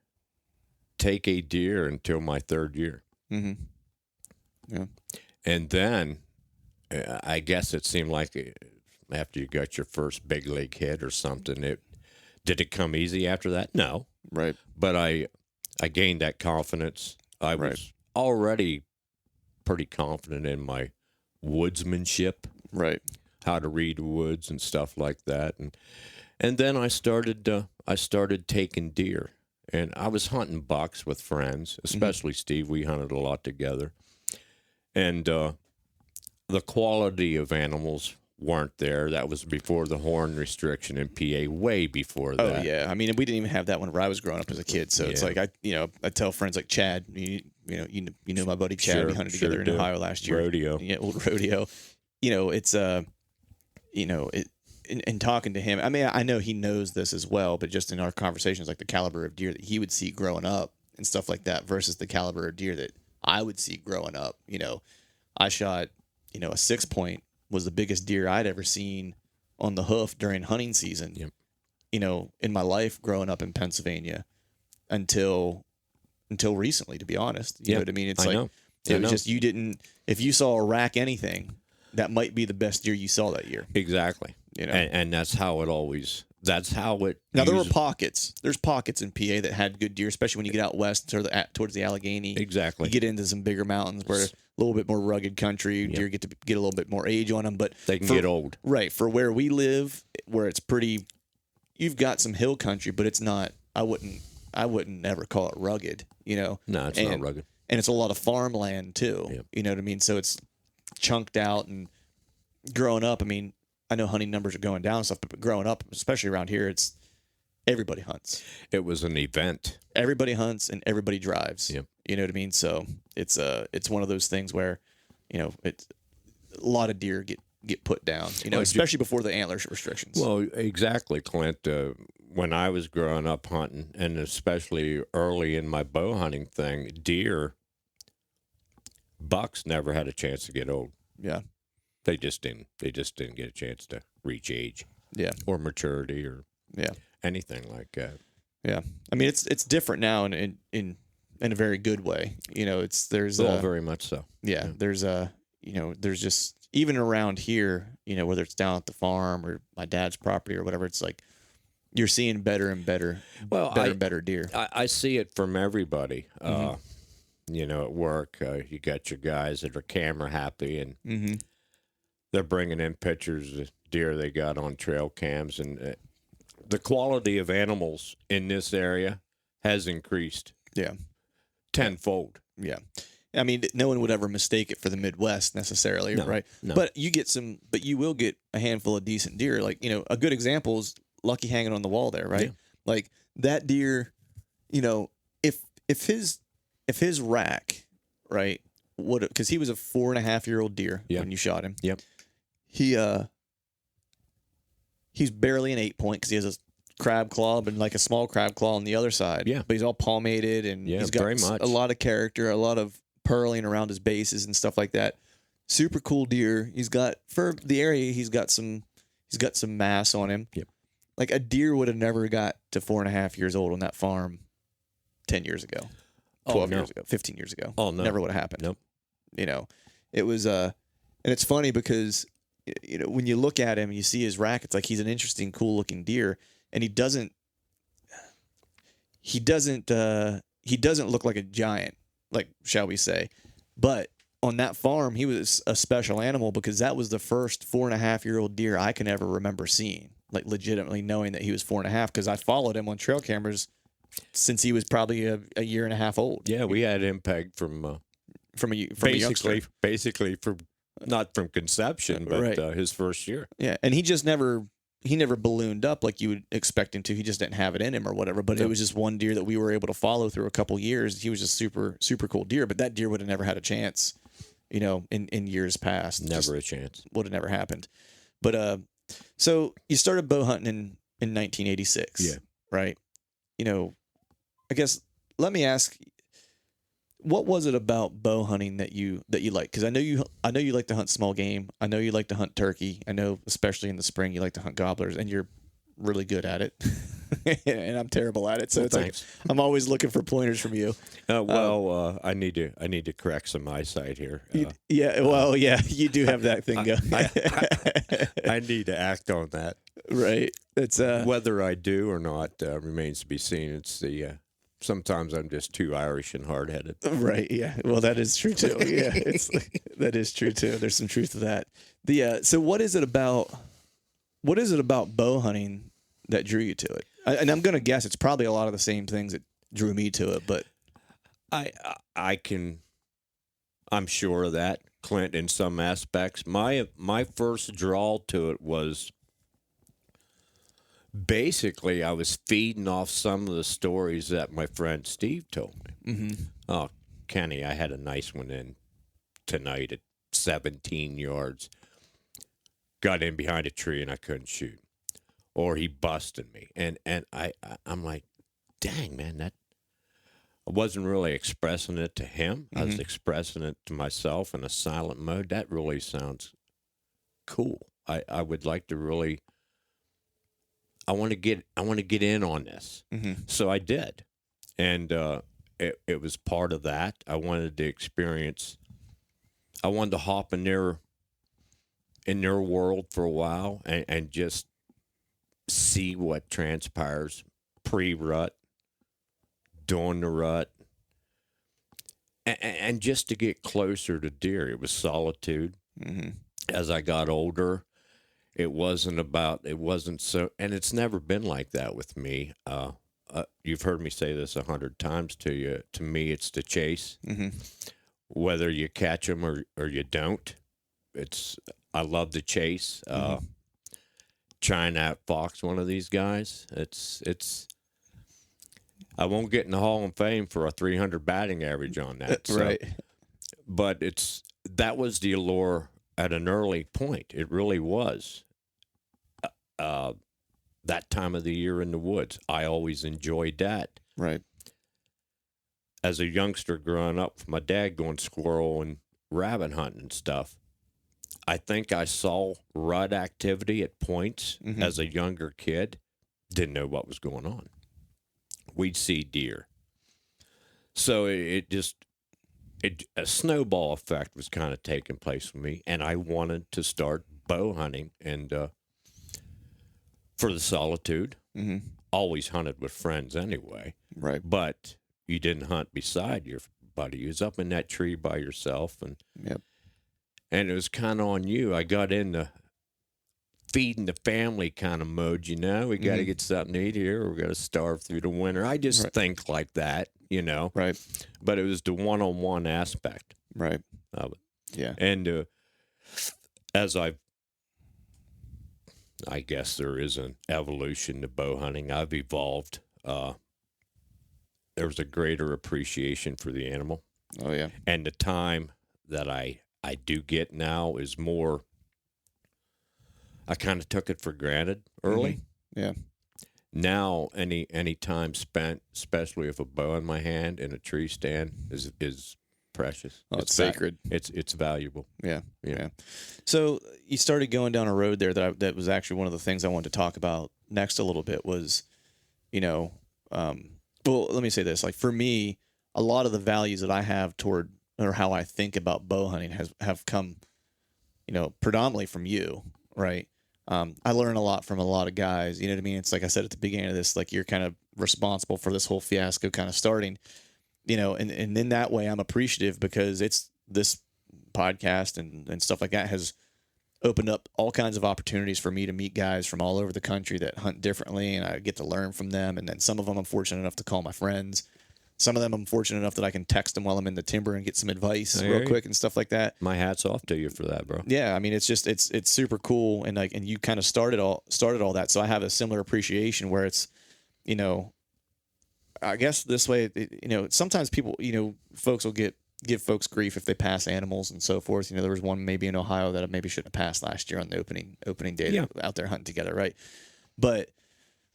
S2: take a deer until my third year.
S1: Mm-hmm. Yeah.
S2: And then I guess it seemed like after you got your first big leg hit or something, did it come easy after that? No.
S1: Right.
S2: But I gained that confidence. I was already pretty confident in my woodsmanship,
S1: Right.
S2: how to read woods and stuff like that. And then I started taking deer, and I was hunting bucks with friends, especially Steve. We hunted a lot together, and the quality of animals weren't there. That was before the horn restriction in PA, way before that.
S1: Oh yeah. I mean, we didn't even have that whenever I was growing up as a kid. So it's like I tell friends like Chad. You know my buddy Chad. We hunted together in Ohio last year.
S2: Rodeo.
S1: Yeah, old rodeo. It's in talking to him. I mean, I know he knows this as well, but just in our conversations, like the caliber of deer that he would see growing up and stuff like that versus the caliber of deer that I would see growing up. I shot, a 6-point was the biggest deer I'd ever seen on the hoof during hunting season.
S2: Yep.
S1: In my life growing up in Pennsylvania until recently, to be honest. You know what I mean? It's it was just, if you saw a rack anything, that might be the best deer you saw that year.
S2: Exactly. And that's how it always. That's how it.
S1: Now there were pockets. There's pockets in PA that had good deer, especially when you get out west towards the Allegheny.
S2: Exactly.
S1: You get into some bigger mountains where a little bit more rugged country. Deer get to get a little bit more age on them, but
S2: they can get old.
S1: Right. For where we live, where it's pretty, you've got some hill country, but it's not. I wouldn't ever call it rugged.
S2: No, it's not rugged.
S1: And it's a lot of farmland too.
S2: Yep.
S1: You know what I mean? So it's chunked out. And growing up, I mean, I know hunting numbers are going down and stuff, but growing up, especially around here, it's everybody hunts.
S2: It was an event.
S1: Everybody hunts and everybody drives.
S2: Yep.
S1: You know what I mean? So it's one of those things where, it's a lot of deer get put down, especially before the antler restrictions.
S2: Well, exactly, Clint. When I was growing up hunting, and especially early in my bow hunting thing, bucks never had a chance to get old.
S1: Yeah.
S2: They just didn't get a chance to reach age.
S1: Yeah.
S2: Or maturity or anything like that.
S1: Yeah. I mean, it's different now in a very good way. There's
S2: very much so.
S1: Yeah. There's there's just, even around here, whether it's down at the farm or my dad's property or whatever, it's like you're seeing better and better, better deer.
S2: I see it from everybody. at work, you got your guys that are camera happy, and
S1: Mm-hmm.
S2: they're bringing in pictures of deer they got on trail cams, and the quality of animals in this area has increased
S1: Yeah.
S2: tenfold.
S1: Yeah. I mean, no one would ever mistake it for the Midwest necessarily,
S2: No,
S1: right?
S2: no.
S1: But you will get a handful of decent deer. Like, a good example is Lucky hanging on the wall there, right?
S2: Yeah.
S1: Like that deer, if his rack, right, would, because he was a 4.5-year-old deer
S2: Yeah.
S1: when you shot him.
S2: Yep.
S1: He's barely an 8-point because he has a crab claw, but like a small crab claw on the other side.
S2: Yeah.
S1: But he's all palmated, and
S2: Yeah,
S1: he's got
S2: very much.
S1: a lot of character, a lot of pearling around his bases and stuff like that. Super cool deer. He's got, for the area, he's got some mass on him.
S2: Yep.
S1: Like a deer would have never got to 4.5 years old on that farm 10 years ago, 12
S2: no.
S1: years ago, 15 years ago.
S2: Oh, no.
S1: Never would have happened.
S2: Nope.
S1: It was, and it's funny because, when you look at him and you see his rack, it's like he's an interesting, cool looking deer, and he doesn't look like a giant, like, shall we say. But on that farm, he was a special animal because that was the first 4.5-year-old deer I can ever remember seeing, like legitimately knowing that he was 4.5, because I followed him on trail cameras since he was probably a year and a half old.
S2: Yeah, we had him pegged from
S1: a youngster.
S2: basically from not from conception, but
S1: Right.
S2: His first year.
S1: Yeah, and he never ballooned up like you would expect him to. He just didn't have it in him or whatever. But
S2: No.
S1: it was just one deer that we were able to follow through a couple years. He was just super, super cool deer. But that deer would have never had a chance, in years past.
S2: Never a chance.
S1: Would have never happened. But so you started bow hunting in 1986.
S2: Yeah.
S1: Right. I guess let me ask, what was it about bow hunting that you like? Because I know you like to hunt small game. I know you like to hunt turkey. I know, especially in the spring, you like to hunt gobblers, and you're really good at it. And I'm terrible at it. So it's
S2: thanks.
S1: like I'm always looking for pointers from you.
S2: I need to correct some eyesight here.
S1: You do have that thing going.
S2: I need to act on that.
S1: Right. It's
S2: Whether I do or not remains to be seen. It's the sometimes I'm just too Irish and hard-headed.
S1: right. Yeah. Well, that is true too. Yeah. That is true too. There's some truth to that. So what is it about bow hunting that drew you to it? And I'm going to guess it's probably a lot of the same things that drew me to it, but
S2: I'm sure of that, Clint, in some aspects. My first draw to it was basically I was feeding off some of the stories that my friend Steve told me.
S1: Mm-hmm.
S2: Oh, Kenny, I had a nice one in tonight at 17 yards. Got in behind a tree and I couldn't shoot. Or he busted me. And I'm like, dang, man, that I wasn't really expressing it to him. I was expressing it to myself in a silent mode. That really sounds cool. I would like to really I want to get in on this.
S1: Mm-hmm.
S2: So I did. And it was part of that. I wanted to hop in their world for a while and just see what transpires pre-rut, during the rut, and just to get closer to deer. It was solitude.
S1: Mm-hmm.
S2: As I got older, it wasn't so, and it's never been like that with me. You've heard me say this 100 times to you. To me, it's the chase.
S1: Mm-hmm.
S2: Whether you catch them or you don't, I love the chase. Trying to outfox one of these guys. It's. I won't get in the Hall of Fame for a 300 batting average on that. So,
S1: Right.
S2: But that was the allure at an early point. It really was. That time of the year in the woods, I always enjoyed that.
S1: Right.
S2: As a youngster growing up with my dad going squirrel and rabbit hunting and stuff, I think I saw rut activity at points as a younger kid. Didn't know what was going on. We'd see deer. So a snowball effect was kind of taking place with me, and I wanted to start bow hunting and for the solitude.
S1: Mm-hmm.
S2: Always hunted with friends anyway.
S1: Right.
S2: But you didn't hunt beside your nobody. You was up in that tree by yourself, and
S1: Yep.
S2: and it was kind of on you. I got into feeding the family kind of mode, We got to get something to eat here. We're going to starve through the winter. I just think like that,
S1: Right.
S2: But it was the one-on-one aspect
S1: Right.
S2: of it.
S1: Yeah.
S2: And as I guess there is an evolution to bow hunting. I've evolved. There was a greater appreciation for the animal.
S1: Oh, yeah.
S2: And the time that I do get now is more, I kind of took it for granted early.
S1: Yeah.
S2: Now, any time spent, especially with a bow in my hand in a tree stand, is precious.
S1: Oh, it's sacred.
S2: It's valuable.
S1: Yeah. So you started going down a road there that was actually one of the things I wanted to talk about next a little bit was, well, let me say this. Like for me, a lot of the values that I have toward or how I think about bow hunting have come, predominantly from you, right? I learn a lot from a lot of guys. You know what I mean? It's like I said at the beginning of this, like you're kind of responsible for this whole fiasco kind of starting, and in that way I'm appreciative because it's this podcast and stuff like that has opened up all kinds of opportunities for me to meet guys from all over the country that hunt differently, and I get to learn from them. And then some of them I'm fortunate enough to call my friends. Some of them I'm fortunate enough that I can text them while I'm in the timber and get some advice real quick and stuff like that.
S2: My hat's off to you for that, bro.
S1: Yeah, I mean it's just it's super cool, and and you kind of started all that, so I have a similar appreciation where it's, I guess this way, sometimes people, folks will give folks grief if they pass animals and so forth. There was one maybe in Ohio that I maybe shouldn't have passed last year on the opening day out there hunting together, right? But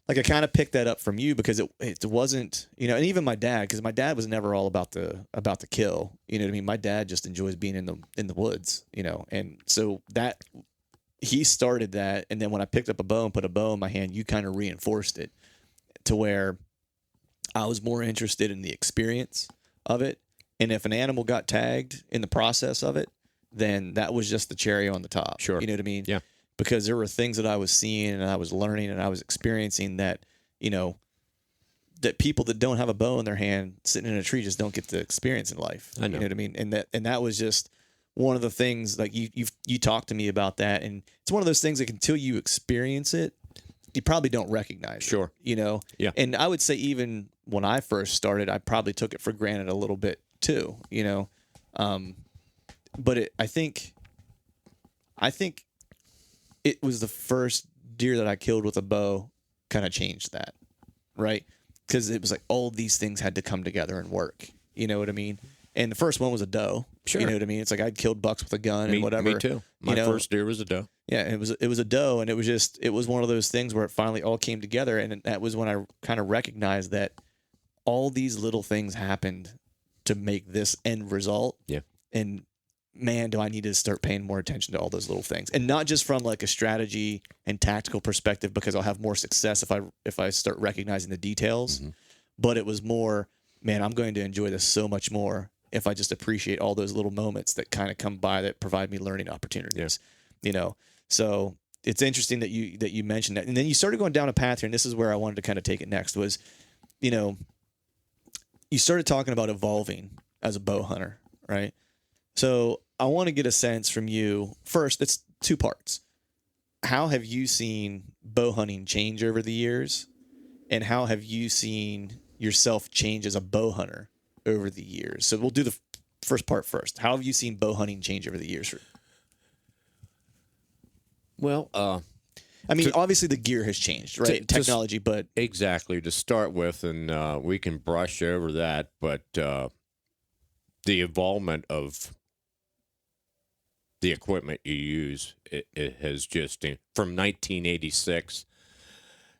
S1: like I kind of picked that up from you because it wasn't, and even my dad, because my dad was never all about the kill. You know what I mean? My dad just enjoys being in the woods, and so that he started that, and then when I picked up a bow and put a bow in my hand, you kind of reinforced it to where I was more interested in the experience of it. And if an animal got tagged in the process of it, then that was just the cherry on the top.
S2: Sure.
S1: You know what I mean?
S2: Yeah.
S1: Because there were things that I was seeing and I was learning and I was experiencing that, that people that don't have a bow in their hand sitting in a tree just don't get to experience in life.
S2: I know.
S1: You know what I mean? And that was just one of the things, like you talked to me about that. And it's one of those things that until you experience it, you probably don't recognize
S2: Sure.
S1: it,
S2: Yeah.
S1: And I would say even when I first started, I probably took it for granted a little bit too, but I think it was the first deer that I killed with a bow kind of changed that, right? Because it was like all these things had to come together and work. You know what I mean? And the first one was a doe.
S2: Sure.
S1: You know what I mean? It's like I'd killed bucks with a gun and whatever.
S2: Me too. My first deer was a doe.
S1: Yeah, it was a doe, and it was one of those things where it finally all came together, and that was when I kind of recognized that all these little things happened to make this end result.
S2: Yeah.
S1: And man, do I need to start paying more attention to all those little things, and not just from like a strategy and tactical perspective, because I'll have more success if I start recognizing the details. Mm-hmm. But it was more, man, I'm going to enjoy this so much more if I just appreciate all those little moments that kind of come by that provide me learning opportunities. Yeah. So it's interesting that you mentioned that, and then you started going down a path here, and this is where I wanted to kind of take it next. Was, you started talking about evolving as a bow hunter, right? So I want to get a sense from you. First, it's two parts. How have you seen bow hunting change over the years? And how have you seen yourself change as a bow hunter over the years? So we'll do the first part first. How have you seen bow hunting change over the years?
S2: Well,
S1: I mean, obviously the gear has changed, right? Technology, but
S2: exactly to start with, and we can brush over that. But the involvement of the equipment you use, it has just from 1986.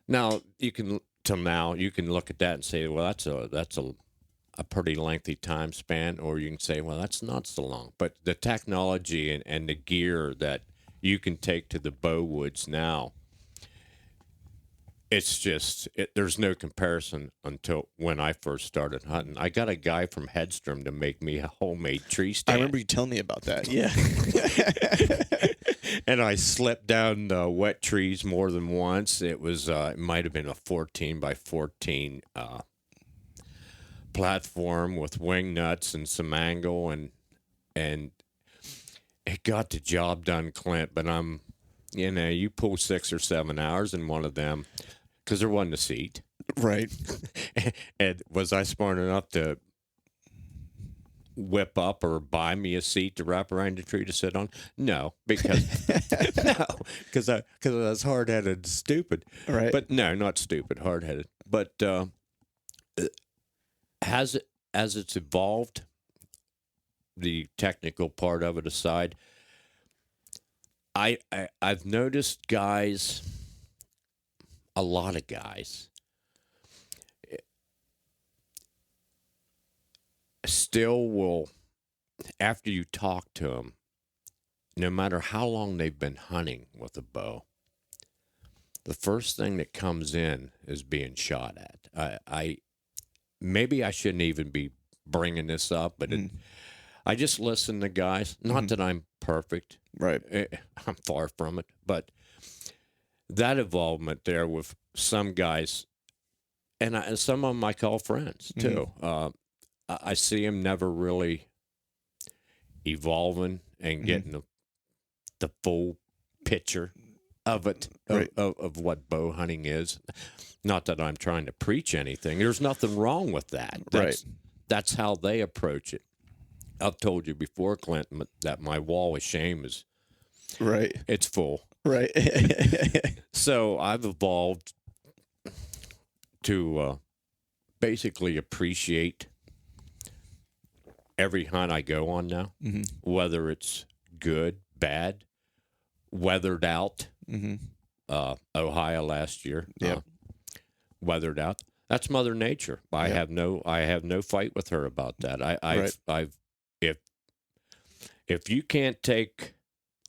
S2: Now you can look at that and say, well, that's a pretty lengthy time span, or you can say, well, that's not so long. But the technology and the gear that you can take to the bow woods now, it's just there's no comparison until when I first started hunting. I got a guy from Headstrom to make me a homemade tree stand.
S1: I remember you telling me about that. Yeah.
S2: And I slipped down wet trees more than once. It was it might have been a 14 by 14 platform with wing nuts and some angle, and it got the job done, Clint. But you pull 6 or 7 hours in one of them because there wasn't a seat.
S1: Right.
S2: And was I smart enough to whip up or buy me a seat to wrap around the tree to sit on? No, because I was hard-headed and stupid.
S1: Right.
S2: But no, not stupid, hard-headed. But as it's evolved, the technical part of it aside, I've noticed guys, a lot of guys, still will, after you talk to them, no matter how long they've been hunting with a bow, the first thing that comes in is being shot at. Maybe I shouldn't even be bringing this up, but I just listen to guys. Not that I'm perfect.
S1: Right.
S2: I'm far from it. But that involvement there with some guys, and some of them I call friends too. I see them never really evolving and getting the full picture of it,
S1: Right.
S2: of what bow hunting is. Not that I'm trying to preach anything. There's nothing wrong with that. That's how they approach it. I've told you before, Clint, that my wall of shame is it's full.
S1: Right.
S2: So I've evolved to basically appreciate every hunt I go on now, whether it's good, bad, weathered out. Ohio last year, weathered out. That's Mother Nature. I have no fight with her about that. If you can't take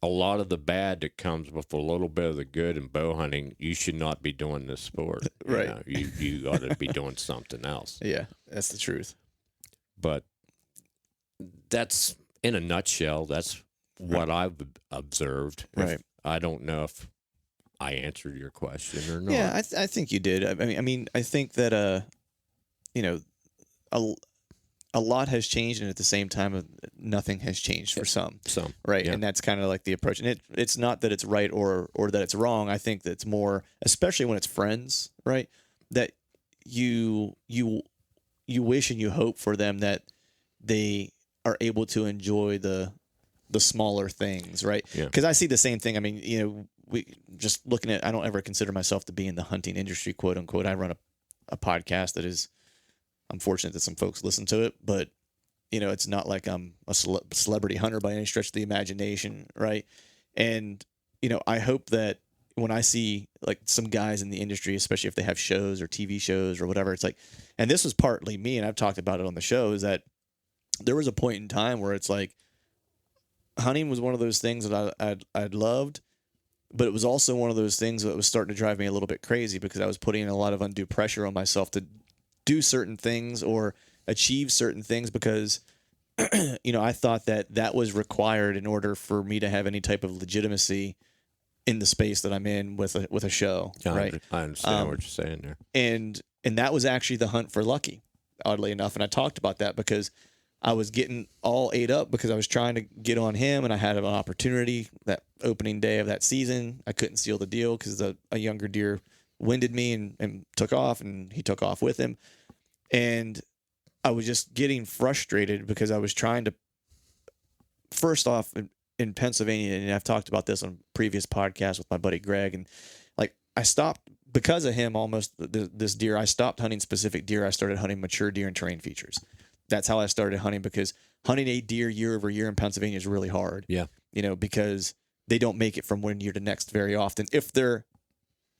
S2: a lot of the bad that comes with a little bit of the good in bow hunting, you should not be doing this sport.
S1: Right.
S2: You ought to be doing something else.
S1: Yeah, that's the truth.
S2: But that's, in a nutshell, that's what I've observed.
S1: Right.
S2: I don't know if I answered your question or not.
S1: Yeah, I think you did. I mean, I think that a lot has changed, and at the same time, nothing has changed for some. Right, and that's kind of like the approach. And it's not that it's right or that it's wrong. I think that it's more, especially when it's friends, right, that you wish and you hope for them that they are able to enjoy the smaller things, right? Because I see the same thing. I mean, we just looking at, I don't ever consider myself to be in the hunting industry, quote unquote. I run a podcast that is, I'm fortunate that some folks listen to it, but it's not like I'm a celebrity hunter by any stretch of the imagination, right? And I hope that when I see like some guys in the industry, especially if they have shows or TV shows or whatever, it's like, and this was partly me, and I've talked about it on the show, is that there was a point in time where it's like hunting was one of those things that I'd loved, but it was also one of those things that was starting to drive me a little bit crazy because I was putting a lot of undue pressure on myself to do certain things or achieve certain things because, I thought that was required in order for me to have any type of legitimacy in the space that I'm in with a show. Right.
S2: I understand what you're saying there.
S1: And that was actually the hunt for Lucky, oddly enough. And I talked about that because I was getting all ate up because I was trying to get on him, and I had an opportunity that opening day of that season. I couldn't seal the deal because a younger deer winded me and took off, and he took off with him. And I was just getting frustrated because I was trying to, first off, in Pennsylvania, and I've talked about this on previous podcasts with my buddy Greg, and like I stopped because of him. Almost this deer, I stopped hunting specific deer. I started hunting mature deer and terrain features. That's how I started hunting, because hunting a deer year over year in Pennsylvania is really hard. Yeah. Because they don't make it from one year to next very often if they're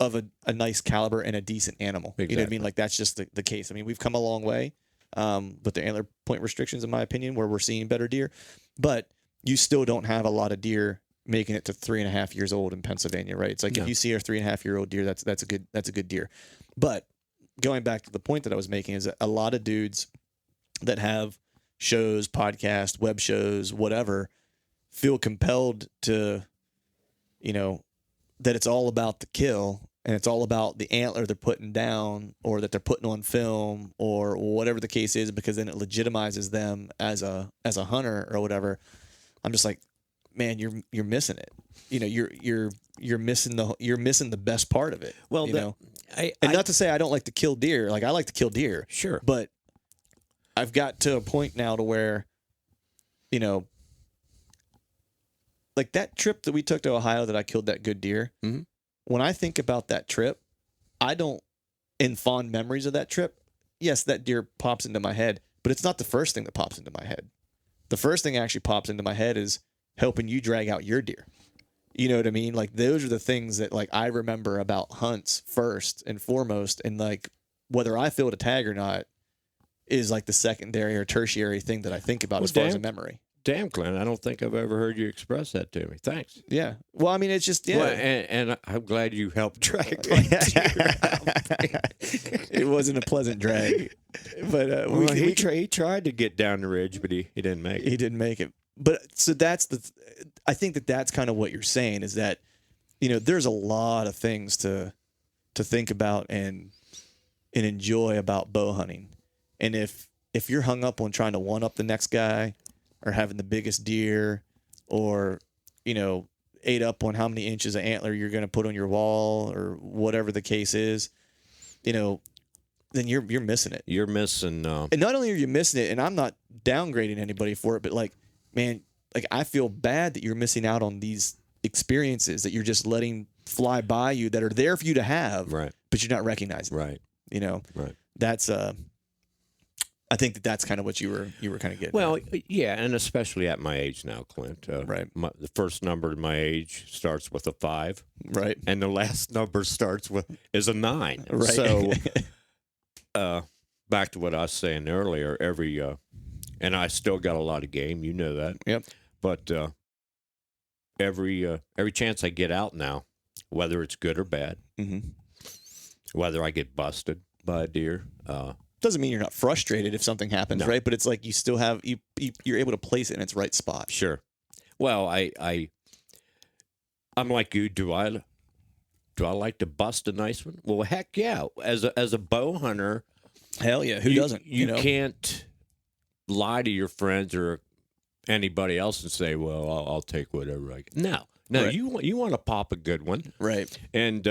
S1: of a nice caliber and a decent animal. Exactly. You know what I mean? Like that's just the case. I mean, we've come a long way with the antler point restrictions, in my opinion, where we're seeing better deer, but you still don't have a lot of deer making it to 3.5 years old in Pennsylvania, right? It's like if you see a 3.5-year-old deer, that's a good deer. But going back to the point that I was making is that a lot of dudes that have shows, podcasts, web shows, whatever, feel compelled to, that it's all about the kill and it's all about the antler they're putting down or that they're putting on film or whatever the case is, because then it legitimizes them as a hunter or whatever. I'm just like, man, you're missing it. You know, you're missing the best part of it.
S2: Well,
S1: you know, not to say I don't like to kill deer. Like, I like to kill deer.
S2: Sure.
S1: But I've got to a point now to where, you know, like that trip that we took to Ohio that I killed that good deer.
S2: Mm-hmm.
S1: When I think about that trip, I don't, in fond memories of that trip, yes, that deer pops into my head, but it's not the first thing that pops into my head. The first thing that actually pops into my head is helping you drag out your deer. You know what I mean? Like, those are the things that, like, I remember about hunts first and foremost. And, like, whether I field a tag or not is like the secondary or tertiary thing that I think about as far as a memory.
S2: Damn, Clint, I don't think I've ever heard you express that to me. Thanks.
S1: Yeah. Well, I mean, it's just, yeah.
S2: Well, and I'm glad you helped drag my deer out.
S1: It wasn't a pleasant drag. But
S2: he tried to get down the ridge, but he didn't make it.
S1: He didn't make it. But so I think that's kind of what you're saying, is that, you know, there's a lot of things to think about and enjoy about bow hunting. And if you're hung up on trying to one up the next guy, or having the biggest deer, or, you know, ate up on how many inches of antler you're going to put on your wall, or whatever the case is, you know, then you're missing it.
S2: You're missing.
S1: And not only are you missing it, and I'm not downgrading anybody for it, but, like, man, like, I feel bad that you're missing out on these experiences that you're just letting fly by you, that are there for you to have,
S2: right,
S1: but you're not recognizing.
S2: Right.
S1: You know,
S2: right.
S1: That's I think that's kind of what you were kind of getting.
S2: Well,
S1: at.
S2: Yeah, and especially at my age now, Clint.
S1: Right.
S2: The first number in my age starts with a 5.
S1: Right.
S2: And the last number is a 9.
S1: Right.
S2: So, back to what I was saying earlier, and I still got a lot of game, you know that.
S1: Yep.
S2: But every chance I get out now, whether it's good or bad,
S1: mm-hmm.
S2: whether I get busted by a deer,
S1: doesn't mean you're not frustrated if something happens, right? But it's like you still have you're able to place it in its right spot.
S2: Sure. Well, I'm like you. Do I like to bust a nice one? Well, heck yeah. As a bow hunter,
S1: hell yeah. Who doesn't?
S2: You
S1: know?
S2: Can't lie to your friends or anybody else and say, "Well, I'll take whatever I get." No. Right. You want to pop a good one,
S1: right?
S2: And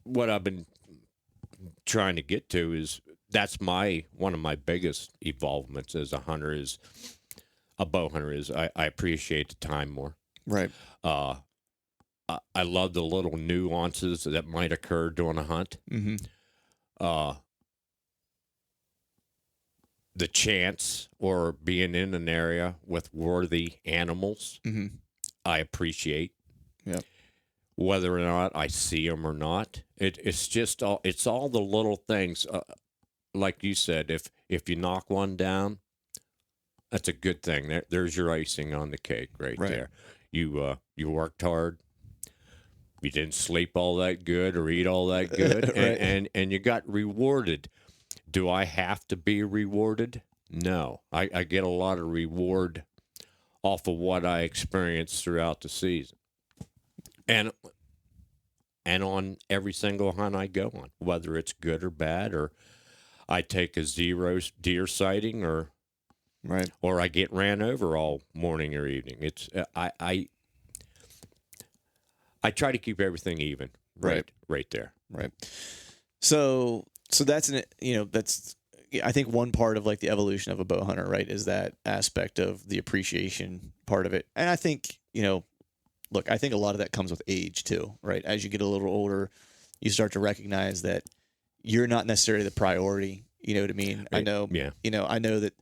S2: what I've been trying to get to is that's one of my biggest evolvements as a hunter, is a bow hunter, is I appreciate the time more.
S1: Right.
S2: I love the little nuances that might occur during a hunt.
S1: Mm-hmm.
S2: The chance or being in an area with worthy animals,
S1: mm-hmm.
S2: I appreciate.
S1: Yeah.
S2: Whether or not I see them or not, it's all the little things. Like you said, if you knock one down, that's a good thing. There's your icing on the cake right there. You worked hard. You didn't sleep all that good or eat all that good, right. and you got rewarded. Do I have to be rewarded? No, I get a lot of reward off of what I experienced throughout the season. And on every single hunt I go on, whether it's good or bad, or I take a 0 deer sighting, or I get ran over all morning or evening. It's I try to keep everything even, right there.
S1: Right. So that's that's, I think, one part of, like, the evolution of a bow hunter, right, is that aspect of the appreciation part of it. And I think, look, I think a lot of that comes with age too, right? As you get a little older, you start to recognize that you're not necessarily the priority. You know what I mean? I know, I know that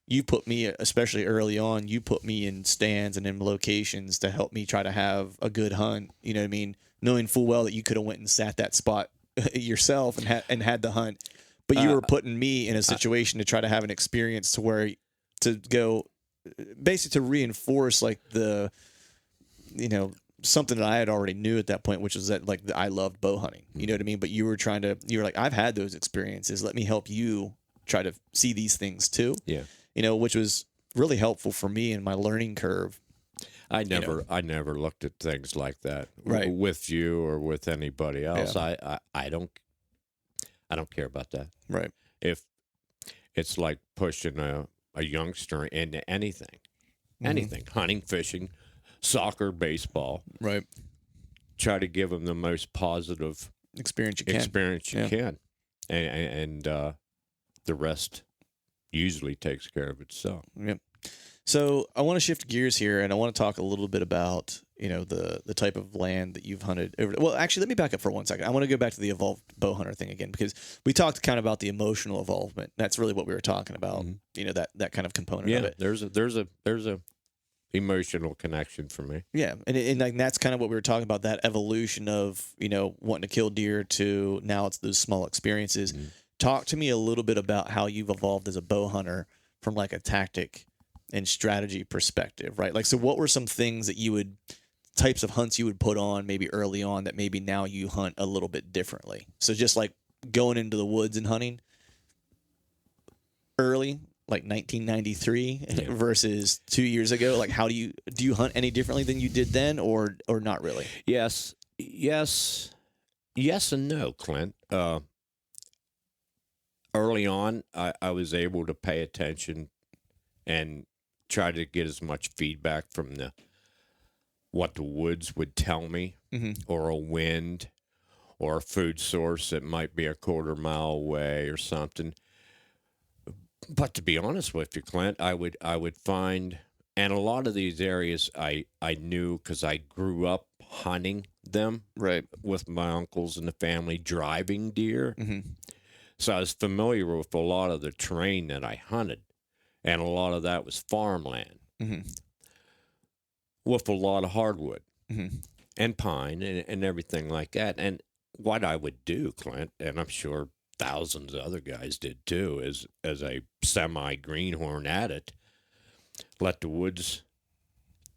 S1: you put me, especially early on, you put me in stands and in locations to help me try to have a good hunt. You know what I mean? Knowing full well that you could have went and sat that spot yourself and had the hunt, but you were putting me in a situation to try to have an experience to where to go basically to reinforce, like, the, something that I had already knew at that point, which was that, like, I loved bow hunting. You know what I mean? But you were like, I've had those experiences. Let me help you try to see these things too.
S2: Yeah.
S1: Which was really helpful for me in my learning curve.
S2: I never looked at things like that
S1: Right.
S2: with you or with anybody else.
S1: Yeah.
S2: I don't care about that.
S1: Right.
S2: If it's like pushing a youngster into anything, hunting, fishing, soccer, baseball,
S1: Right.
S2: try to give them the most positive
S1: Experience you can.
S2: can, and the rest usually takes care of itself.
S1: Yep. So I want to shift gears here, and I want to talk a little bit about the type of land that you've hunted over. Well, actually, let me back up for 1 second. I want to go back to the evolved bow hunter thing again, because we talked kind of about the emotional involvement. That's really what we were talking about. That kind of component of it.
S2: There's a emotional connection for me.
S1: Yeah, and like that's kind of what we were talking about. That evolution of wanting to kill deer to now it's those small experiences. Talk to me a little bit about how you've evolved as a bow hunter from like a tactic and strategy perspective, right? Like, so what were some things that types of hunts you would put on maybe early on that maybe now you hunt a little bit differently? So just like going into the woods and hunting early, like 1993 versus 2 years ago, like how do you hunt any differently than you did then or not really?
S2: Yes and no, Clint. Early on, I was able to pay attention and try to get as much feedback from what the woods would tell me, or a wind, or a food source that might be a quarter mile away or something. But to be honest with you, Clint, I would find, and a lot of these areas I knew because I grew up hunting them,
S1: right,
S2: with my uncles and the family driving deer. So I was familiar with a lot of the terrain that I hunted, and a lot of that was farmland with a lot of hardwood and pine and everything like that. And what I would do, Clint, and I'm sure thousands of other guys did too, is as a semi-greenhorn at it, let the woods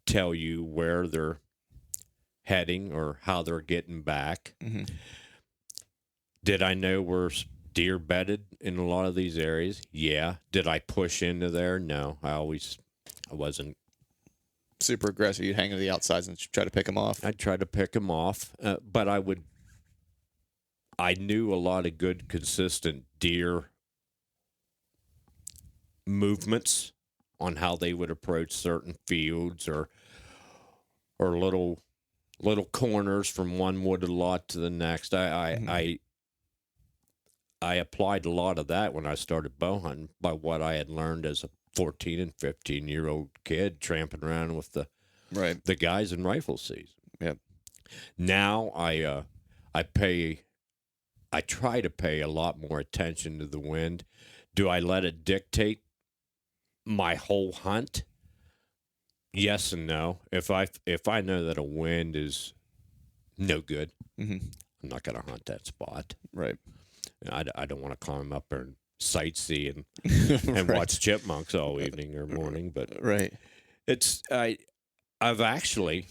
S2: tell you where they're heading or how they're getting back. Did I know where deer bedded in a lot of these areas? Yeah. Did I push into there? No. I wasn't
S1: super aggressive. You'd hang to the outsides and try to pick them off.
S2: I'd try to pick them off, but I knew a lot of good, consistent deer movements on how they would approach certain fields or little corners from one wooded lot to the next. I applied a lot of that when I started bow hunting by what I had learned as a 14 and 15-year-old kid tramping around with the guys in rifle season.
S1: Yep.
S2: Now I try to pay a lot more attention to the wind. Do I let it dictate my whole hunt? Yes and no. If I know that a wind is no good, I'm not going to hunt that spot.
S1: Right.
S2: I don't want to climb up there and sightsee and watch chipmunks all evening or morning. But I've actually,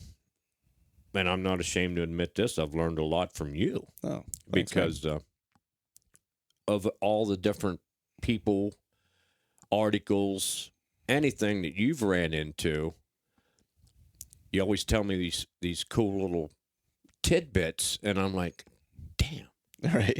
S2: and I'm not ashamed to admit this, I've learned a lot from you.
S1: Oh,
S2: because of all the different people, articles, anything that you've ran into. You always tell me these cool little tidbits, and I'm like, damn.
S1: Right.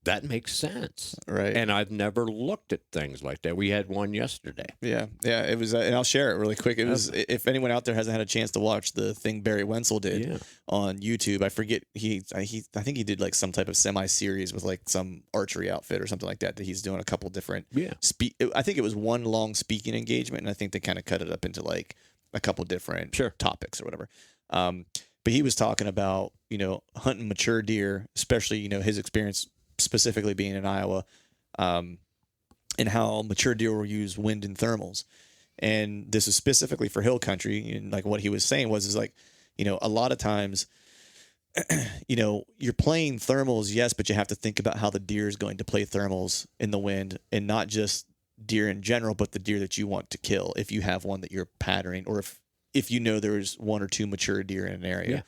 S2: that makes sense.
S1: Right.
S2: And I've never looked at things like that. We had one yesterday.
S1: Yeah. It was, and I'll share it really quick. It was, if anyone out there hasn't had a chance to watch the thing Barry Wenzel did on YouTube, I forget, I think he did like some type of semi-series with like some archery outfit or something like that he's doing a couple different I think it was one long speaking engagement, and I think they kind of cut it up into like a couple different topics or whatever. But he was talking about, hunting mature deer, especially, his experience specifically being in Iowa, and how mature deer will use wind and thermals. And this is specifically for hill country. And like what he was saying is like, a lot of times, you're playing thermals, yes, but you have to think about how the deer is going to play thermals in the wind, and not just deer in general, but the deer that you want to kill. If you have one that you're patterning, or if there's one or two mature deer in an area. Yeah.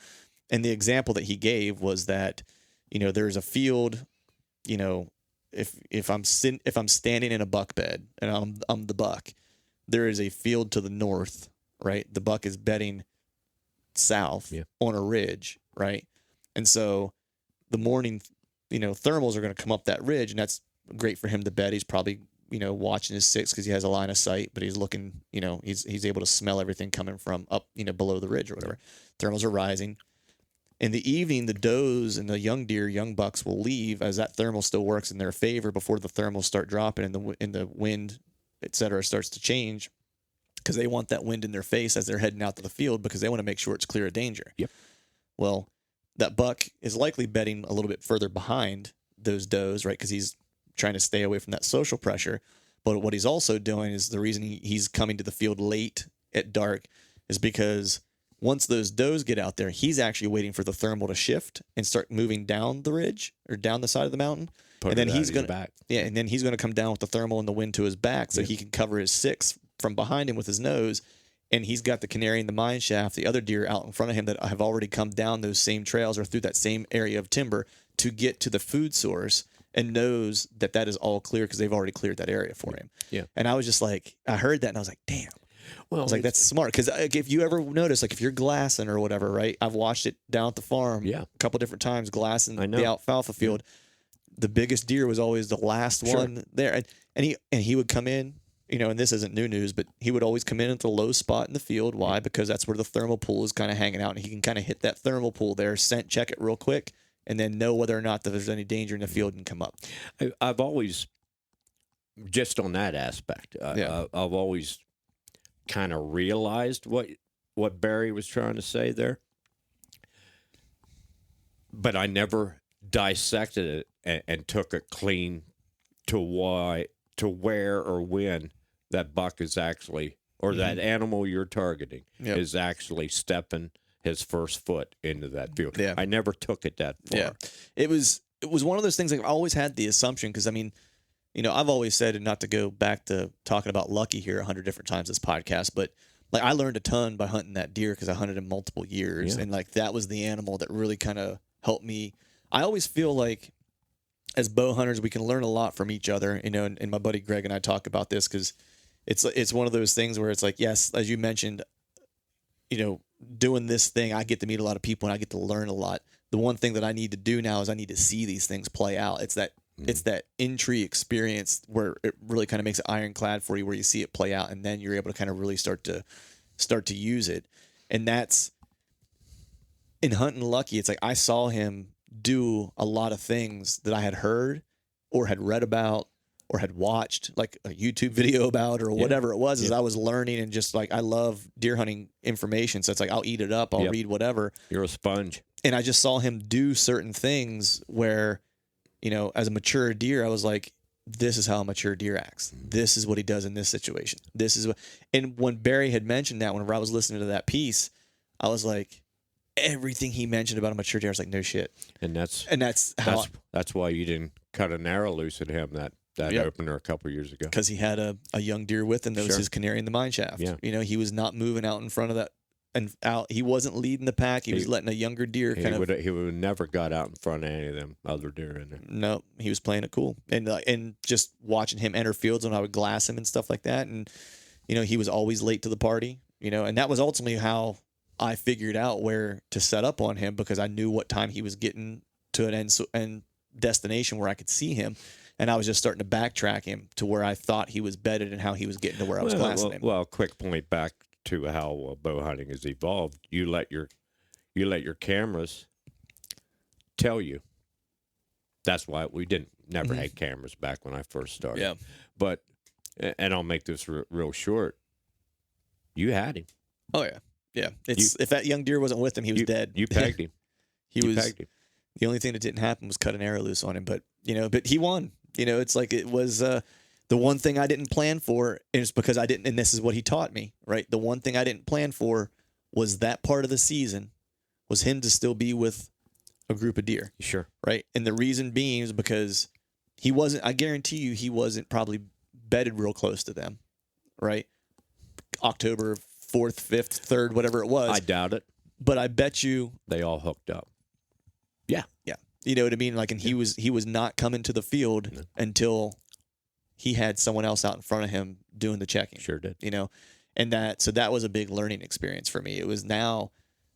S1: And the example that he gave was that, there's a field, if I'm standing in a buck bed and I'm the buck, there is a field to the north, right? The buck is bedding south on a ridge, right? And so the morning, thermals are going to come up that ridge, and that's great for him to bed. He's probably, watching his six because he has a line of sight, but he's looking, he's able to smell everything coming from up, below the ridge or whatever. Thermals are rising. In the evening, the does and the young bucks will leave as that thermal still works in their favor before the thermals start dropping and the wind, et cetera, starts to change, because they want that wind in their face as they're heading out to the field, because they want to make sure it's clear of danger.
S2: Yep.
S1: Well, that buck is likely bedding a little bit further behind those does, right? Because he's trying to stay away from that social pressure. But what he's also doing is the reason he's coming to the field late at dark is because once those does get out there, he's actually waiting for the thermal to shift and start moving down the ridge or down the side of the mountain. And then he's going to come down with the thermal and the wind to his back, so he can cover his six from behind him with his nose. And he's got the canary in the mine shaft, the other deer out in front of him that have already come down those same trails or through that same area of timber to get to the food source, and knows that that is all clear because they've already cleared that area for him.
S2: Yeah.
S1: And I was just like, I heard that and I was like, damn.
S2: Well,
S1: I was like, that's smart. Because if you ever notice, like if you're glassing or whatever, right? I've watched it down at the farm a couple different times, glassing the alfalfa field. The biggest deer was always the last one there. And he would come in, and this isn't new news, but he would always come in at the low spot in the field. Why? Because that's where the thermal pool is kind of hanging out. And he can kind of hit that thermal pool there, scent check it real quick, and then know whether or not that there's any danger in the field and come up.
S2: I've always, just on that aspect, I've always kind of realized what Barry was trying to say there, but I never dissected it and took it clean to where or when that buck is actually, or that animal you're targeting is actually stepping his first foot into that field. Yeah. I never took it that far.
S1: Yeah. It was one of those things, like, I've always had the assumption, because I mean, I've always said, and not to go back to talking about Lucky here 100 different times this podcast, but like I learned a ton by hunting that deer because I hunted him multiple years. And like that was the animal that really kind of helped me. I always feel like as bow hunters, we can learn a lot from each other, and my buddy Greg and I talk about this because it's one of those things where it's like, yes, as you mentioned, doing this thing, I get to meet a lot of people and I get to learn a lot. The one thing that I need to do now is I need to see these things play out. It's that in-tree experience where it really kind of makes it ironclad for you, where you see it play out, and then you're able to kind of really start to use it. And that's in hunting Lucky. It's like I saw him do a lot of things that I had heard or had read about or had watched, like a YouTube video about, or whatever it was, as I was learning. And just like, I love deer hunting information. So it's like, I'll eat it up. I'll read whatever.
S2: You're a sponge.
S1: And I just saw him do certain things where, as a mature deer, I was like, this is how a mature deer acts. This is what he does in this situation. This is what, and when Barry had mentioned that, whenever I was listening to that piece, I was like, everything he mentioned about a mature deer, I was like, no shit.
S2: And that's why you didn't cut an arrow loose at him that opener a couple of years ago,
S1: because he had a young deer with him that was his canary in the mine shaft. He was not moving out in front of that and out. He wasn't leading the pack. He was letting a younger deer he would have never
S2: got out in front of any of them other deer in there.
S1: No, he was playing it cool, and just watching him enter fields when I would glass him and stuff like that. And he was always late to the party. And that was ultimately how I figured out where to set up on him, because I knew what time he was getting to an end destination where I could see him. And I was just starting to backtrack him to where I thought he was bedded and how he was getting to where I was glassing him.
S2: Well, quick point back to how bow hunting has evolved. You let your cameras tell you. That's why we never had cameras back when I first started.
S1: Yeah.
S2: But, and I'll make this real short. You had him.
S1: Oh yeah, yeah. If that young deer wasn't with him, he was dead.
S2: You pegged him.
S1: Pegged him. The only thing that didn't happen was cut an arrow loose on him, but he won. It's like it was the one thing I didn't plan for, and it's because I didn't, and this is what he taught me, right? The one thing I didn't plan for was that part of the season was him to still be with a group of deer.
S2: Sure.
S1: Right? And the reason being is because he wasn't, I guarantee you, he wasn't probably bedded real close to them, right? October 4th, 5th, 3rd, whatever it was.
S2: I doubt it.
S1: But I bet you
S2: they all hooked up.
S1: Yeah. Yeah. You know what I mean? Like, and he was not coming to the field until he had someone else out in front of him doing the checking.
S2: Sure did.
S1: You know, and that was a big learning experience for me. It was now,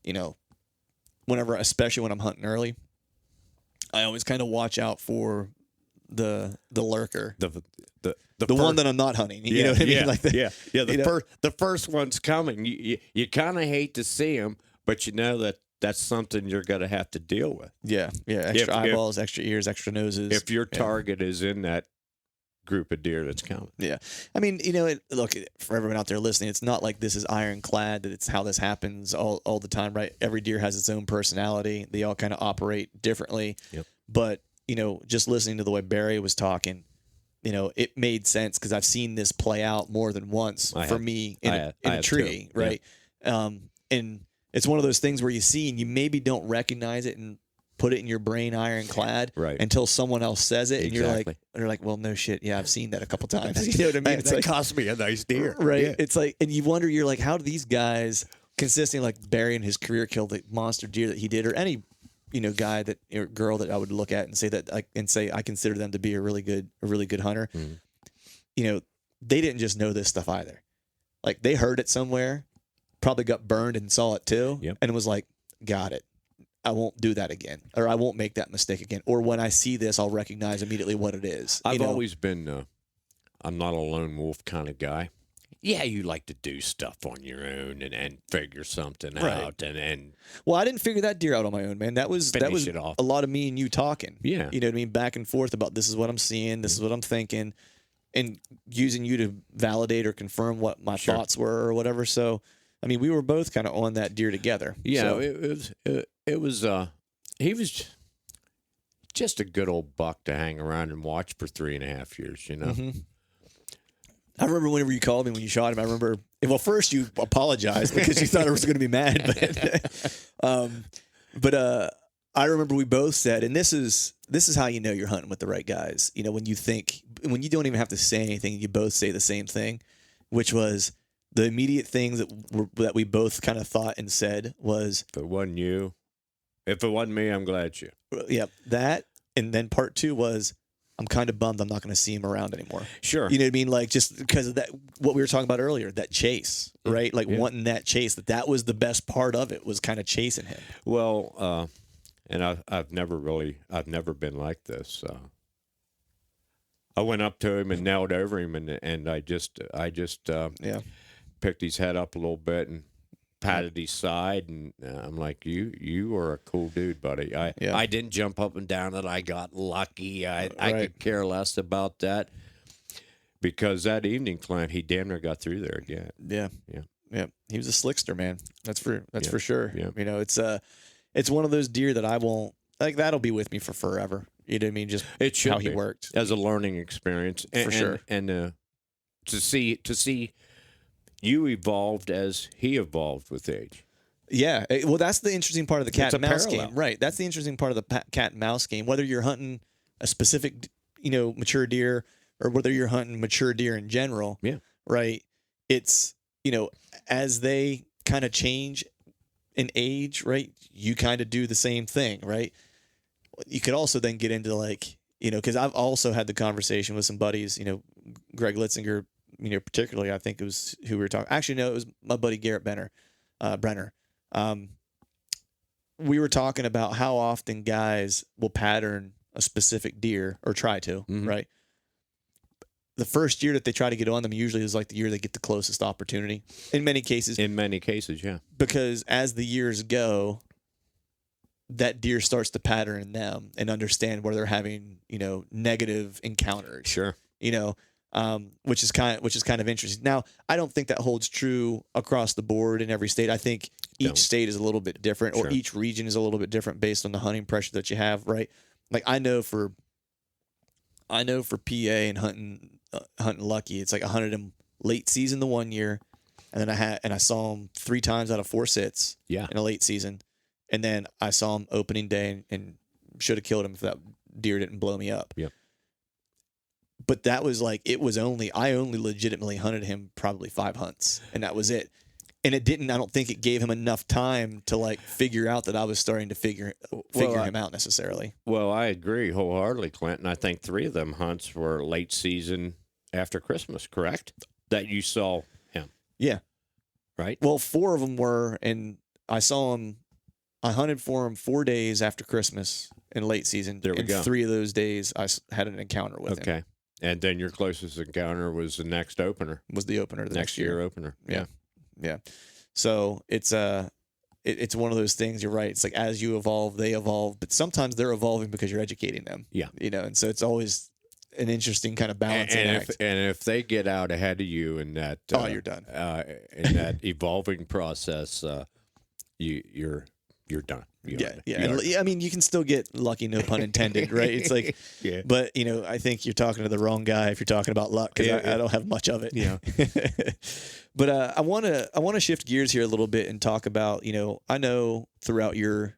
S1: you know, whenever, especially when I'm hunting early, I always kind of watch out for the lurker, the one that I'm not hunting. You know what I mean? Like
S2: the first one's coming. You kind of hate to see him, but you know that's something you're going to have to deal with.
S1: Yeah. Extra eyeballs, extra ears, extra noses.
S2: If your target is in that group of deer that's coming.
S1: Yeah. I mean, you know, look, for everyone out there listening, it's not like this is ironclad, that it's how this happens all the time, right? Every deer has its own personality. They all kind of operate differently.
S2: Yep.
S1: But, you know, just listening to the way Barry was talking, you know, it made sense because I've seen this play out more than once for me in a tree, too. Right? Yeah. And it's one of those things where you see and you maybe don't recognize it and put it in your brain ironclad until someone else says it, and you're like, well, no shit, yeah, I've seen that a couple times. You know what I mean?
S2: It's like, cost me a nice deer,
S1: right?
S2: Yeah.
S1: It's like, and you wonder, you're like, how do these guys, consistently, like Barry in his career, kill the monster deer that he did, or any, you know, guy that or girl that I would look at and say that I consider them to be a really good hunter. Mm-hmm. You know, they didn't just know this stuff either. Like, they heard it somewhere, probably got burned and saw it too, and was like, got it. I won't do that again, or I won't make that mistake again. Or when I see this, I'll recognize immediately what it is.
S2: I've always been, I'm not a lone wolf kind of guy. Yeah, you like to do stuff on your own and figure something out. And
S1: well, I didn't figure that deer out on my own, man. That was a lot of me and you talking.
S2: Yeah.
S1: You know what I mean? Back and forth about, this is what I'm seeing, this is what I'm thinking, and using you to validate or confirm what my thoughts were or whatever. So, I mean, we were both kind of on that deer together.
S2: Yeah,
S1: so.
S2: It was he was just a good old buck to hang around and watch for 3.5 years, you know.
S1: Mm-hmm. I remember whenever you called me when you shot him. I remember, well, first you apologized because you thought I was going to be mad, but I remember we both said, and this is how you know you're hunting with the right guys. You know, when you don't even have to say anything, you both say the same thing, which was the immediate things that we both kind of thought and said was,
S2: if it wasn't you. If it wasn't me, I'm glad you.
S1: Yeah, that. And then part two was, I'm kind of bummed I'm not going to see him around anymore.
S2: Sure.
S1: You know what I mean? Like, just because of that, what we were talking about earlier, that chase, right? Like, wanting that chase, that was the best part of it, was kind of chasing him.
S2: Well, and I've never been like this. I went up to him and knelt over him, and I just picked his head up a little bit and patted his side, and I'm like, you are a cool dude, buddy. I didn't jump up and down that I got lucky. I could care less about that, because that evening, Clint, he damn near got through there again.
S1: Yeah. He was a slickster, man. That's for sure.
S2: Yeah.
S1: You know, it's one of those deer that I won't, like, that'll be with me for forever. You know what I mean? Just how he worked
S2: as a learning experience,
S1: for sure.
S2: And to see you evolved as he evolved with age.
S1: Yeah. Well, that's the interesting part of the cat and mouse game. Right. That's the interesting part of the cat and mouse game. Whether you're hunting a specific, you know, mature deer, or whether you're hunting mature deer in general.
S2: Yeah.
S1: Right. It's, you know, as they kind of change in age, right, you kind of do the same thing, right? You could also then get into, like, you know, because I've also had the conversation with some buddies, you know, Greg Litzinger, you know, particularly, I think it was who we were talking. Actually, no, it was my buddy Garrett Brenner. We were talking about how often guys will pattern a specific deer, or try to, right? The first year that they try to get on them usually is like the year they get the closest opportunity. In many cases,
S2: yeah.
S1: Because as the years go, that deer starts to pattern them and understand where they're having, you know, negative encounters.
S2: Sure.
S1: You know, which is kind of interesting. Now, I don't think that holds true across the board in every state. I think each state is a little bit different, or each region is a little bit different based on the hunting pressure that you have, right? Like, I know for PA and hunting Lucky, it's like I hunted him late season the one year, and then I saw him 3 times out of 4 sits in a late season, and then I saw him opening day and should have killed him if that deer didn't blow me up.
S2: Yeah.
S1: But that was like, I only legitimately hunted him probably 5 hunts, and that was it. And I don't think it gave him enough time to, like, figure out that I was starting to figure him out necessarily.
S2: Well, I agree wholeheartedly, Clinton. I think 3 of them hunts were late season after Christmas, correct? That you saw him,
S1: Yeah.
S2: right?
S1: Well, 4 of them were, and I saw him. I hunted for him 4 days after Christmas in late season.
S2: There we
S1: and
S2: go.
S1: 3 of those days I had an encounter with him.
S2: Okay. And then your closest encounter was the next opener.
S1: Was the opener the next year
S2: opener.
S1: Yeah. Yeah. So it's it's one of those things. You're right. It's like as you evolve, they evolve, but sometimes they're evolving because you're educating them.
S2: Yeah.
S1: And so it's always an interesting kind of balancing act.
S2: If they get out ahead of you in that,
S1: you're done.
S2: In that evolving process, you're done.
S1: I mean, you can still get lucky, no pun intended, right? It's like,
S2: yeah.
S1: But I think you're talking to the wrong guy if you're talking about luck, because I don't have much of it.
S2: Yeah.
S1: But I want to shift gears here a little bit and talk about, I know throughout your,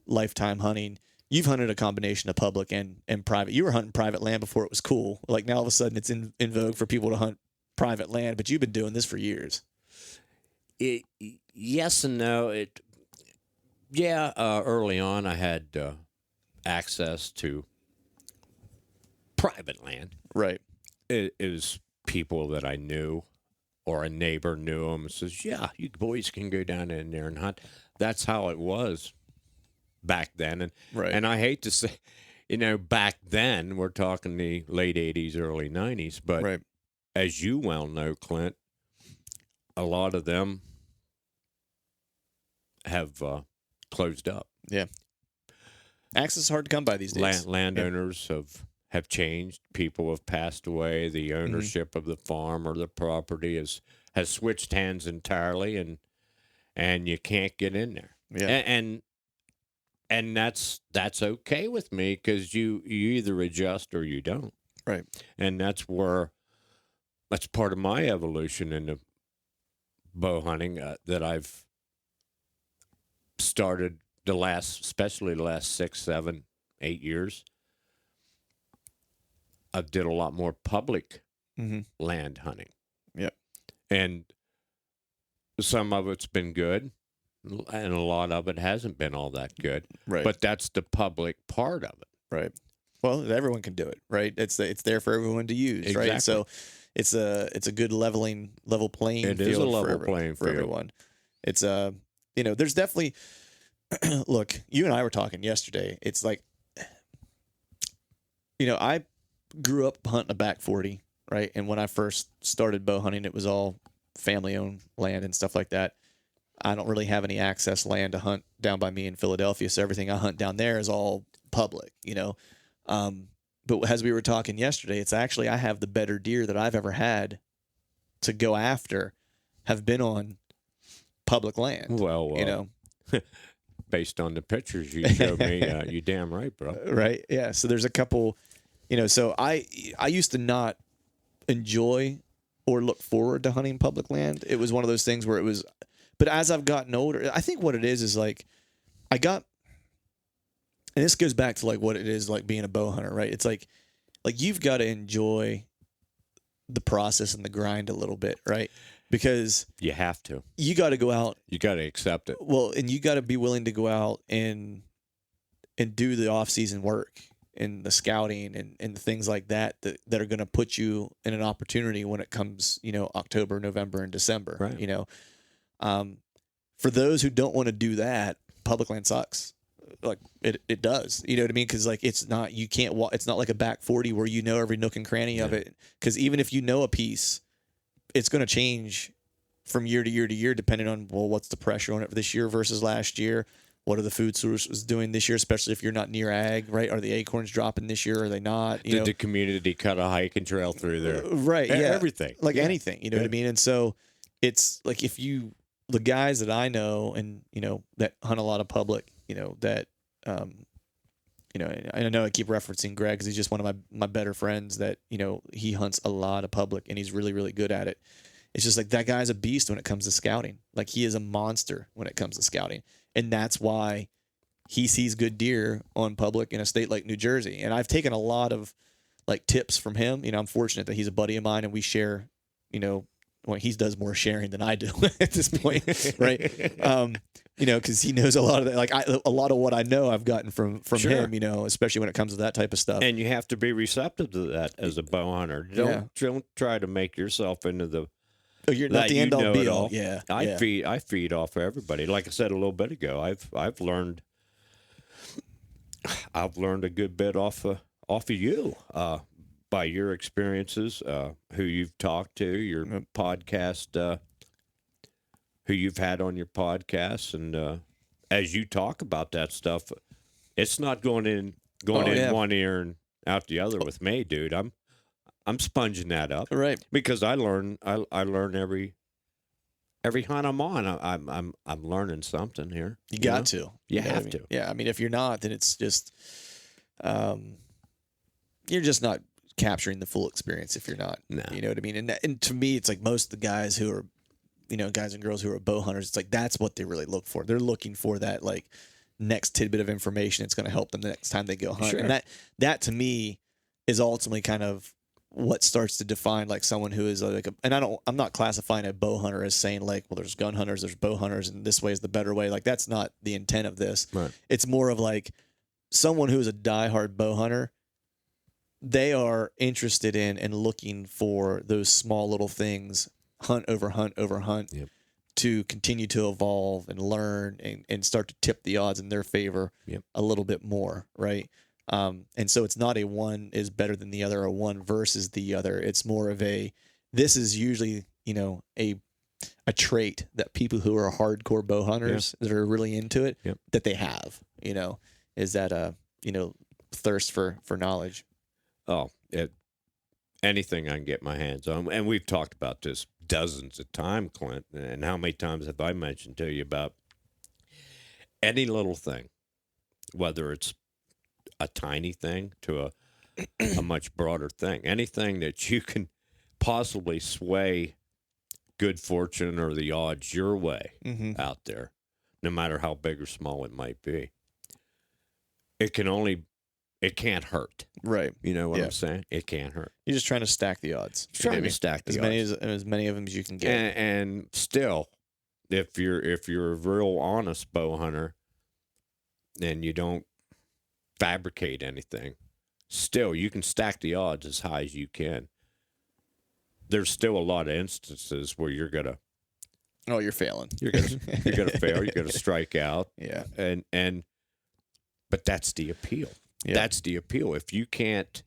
S1: lifetime hunting, you've hunted a combination of public and private. You were hunting private land before it was cool. Like now all of a sudden it's in vogue for people to hunt private land, but you've been doing this for years.
S2: Yes and no. Early on I had access to private land.
S1: Right.
S2: It was people that I knew, or a neighbor knew them and says, yeah, you boys can go down in there and hunt. That's how it was back then. And
S1: right.
S2: And I hate to say, back then, we're talking the late 80s, early 90s, but
S1: right.
S2: As you well know, Clint, a lot of them have closed up.
S1: Yeah. Access is hard to come by these days.
S2: Landowners have changed. People have passed away. The ownership of the farm or the property has switched hands entirely, and you can't get in there.
S1: Yeah.
S2: And that's okay with me, because you either adjust or you don't.
S1: Right. And
S2: that's part of my evolution into bow hunting, that I've started especially the last 6, 7, 8 years. I've did a lot more public land hunting.
S1: Yep.
S2: And some of it's been good, and a lot of it hasn't been all that good.
S1: Right.
S2: But that's the public part of it.
S1: Right. Well, everyone can do it, right? It's there for everyone to use,
S2: exactly.
S1: Right? So it's a good level playing field.
S2: It is a level playing
S1: for
S2: field.
S1: Everyone. It's there's definitely look, you and I were talking yesterday. It's like I grew up hunting a back 40, right? And when I first started bow hunting, it was all family owned land and stuff like that. I don't really have any access land to hunt down by me in Philadelphia, so everything I hunt down there is all public, But as we were talking yesterday, it's actually I have the better deer that I've ever had to go after have been on public land.
S2: Well, based on the pictures you showed me, you damn right, bro.
S1: Right? Yeah. So there's a couple, So I used to not enjoy or look forward to hunting public land. It was one of those things where it was. But as I've gotten older, I think what it is like and this goes back to like what it is like being a bow hunter, right? It's like you've got to enjoy the process and the grind a little bit, right? Because
S2: you have to.
S1: You got to go out.
S2: You got to accept it.
S1: Well, and you got to be willing to go out and do the off-season work and the scouting and the things like that are going to put you in an opportunity when it comes, October, November, and December.
S2: Right.
S1: For those who don't want to do that, public land sucks. Like it does, you know what I mean? Because like it's not it's not like a back 40 where every nook and cranny of it. Because even if you know a piece, it's going to change from year to year to year depending on what's the pressure on it this year versus last year. What are the food sources doing this year, especially if you're not near ag, right? Are the acorns dropping this year? Are they not?
S2: Did the community cut a hiking trail through there?
S1: Right. Yeah.
S2: Everything.
S1: Like anything, you know what I mean? And so it's like the guys that I know and, that hunt a lot of public, that, I know I keep referencing Greg because he's just one of my better friends that, he hunts a lot of public and he's really, really good at it. It's just like that guy's a beast when it comes to scouting. Like he is a monster when it comes to scouting. And that's why he sees good deer on public in a state like New Jersey. And I've taken a lot of like tips from him. I'm fortunate that he's a buddy of mine and we share, well, he does more sharing than I do at this point, right? You know, because he knows a lot of that. Like a lot of what I know, I've gotten from
S2: Sure.
S1: him. You know, especially when it comes to that type of stuff.
S2: And you have to be receptive to that as a bow hunter. Don't try to make yourself into the
S1: Oh, you're not the end all be all.
S2: I feed off of everybody. Like I said a little bit ago, I've learned a good bit off of you by your experiences, who you've talked to, your podcast, who you've had on your podcast, and as you talk about that stuff, it's not going in one ear and out the other with me, dude. I'm sponging that up,
S1: Right.
S2: because I learn every hunt I'm on. I'm learning something here.
S1: You got to.
S2: You
S1: know
S2: have
S1: what I mean?
S2: to.
S1: Yeah. I mean, if you're not, then it's just, you're just not capturing the full experience if you're not.
S2: No.
S1: You know what I mean? And to me, it's like most of the guys who are, you know, guys and girls who are bow hunters, it's like that's what they really look for. They're looking for that like next tidbit of information that's going to help them the next time they go hunt.
S2: Sure.
S1: And that to me is ultimately kind of what starts to define like someone who is like I'm not classifying a bow hunter as saying like, well, there's gun hunters, there's bow hunters, and this way is the better way. Like that's not the intent of this.
S2: Right.
S1: It's more of like someone who is a diehard bow hunter. They are interested in and looking for those small little things, hunt over hunt over hunt,
S2: Yep.
S1: to continue to evolve and learn and start to tip the odds in their favor
S2: Yep.
S1: a little bit more, right? And so it's not a one is better than the other or one versus the other. It's more of this is usually, you know, a trait that people who are hardcore bow hunters that are really into it,
S2: Yep.
S1: that they have, you know, is that, you know, thirst for knowledge.
S2: Oh, anything I can get my hands on. And we've talked about this dozens of times, Clint. And how many times have I mentioned to you about any little thing, whether it's a tiny thing to a much broader thing, anything that you can possibly sway good fortune or the odds your way out there, no matter how big or small it might be. It can't hurt.
S1: Right.
S2: You know what I'm saying? It can't hurt.
S1: You're just trying to stack the odds.
S2: Trying to stack the
S1: as
S2: odds.
S1: as many of them as you can get.
S2: And still, if you're a real honest bow hunter and you don't fabricate anything, still you can stack the odds as high as you can. There's still a lot of instances where you're gonna
S1: you're failing.
S2: You're gonna fail. You're gonna strike out.
S1: Yeah.
S2: But that's the appeal.
S1: Yeah.
S2: That's the appeal. If you can't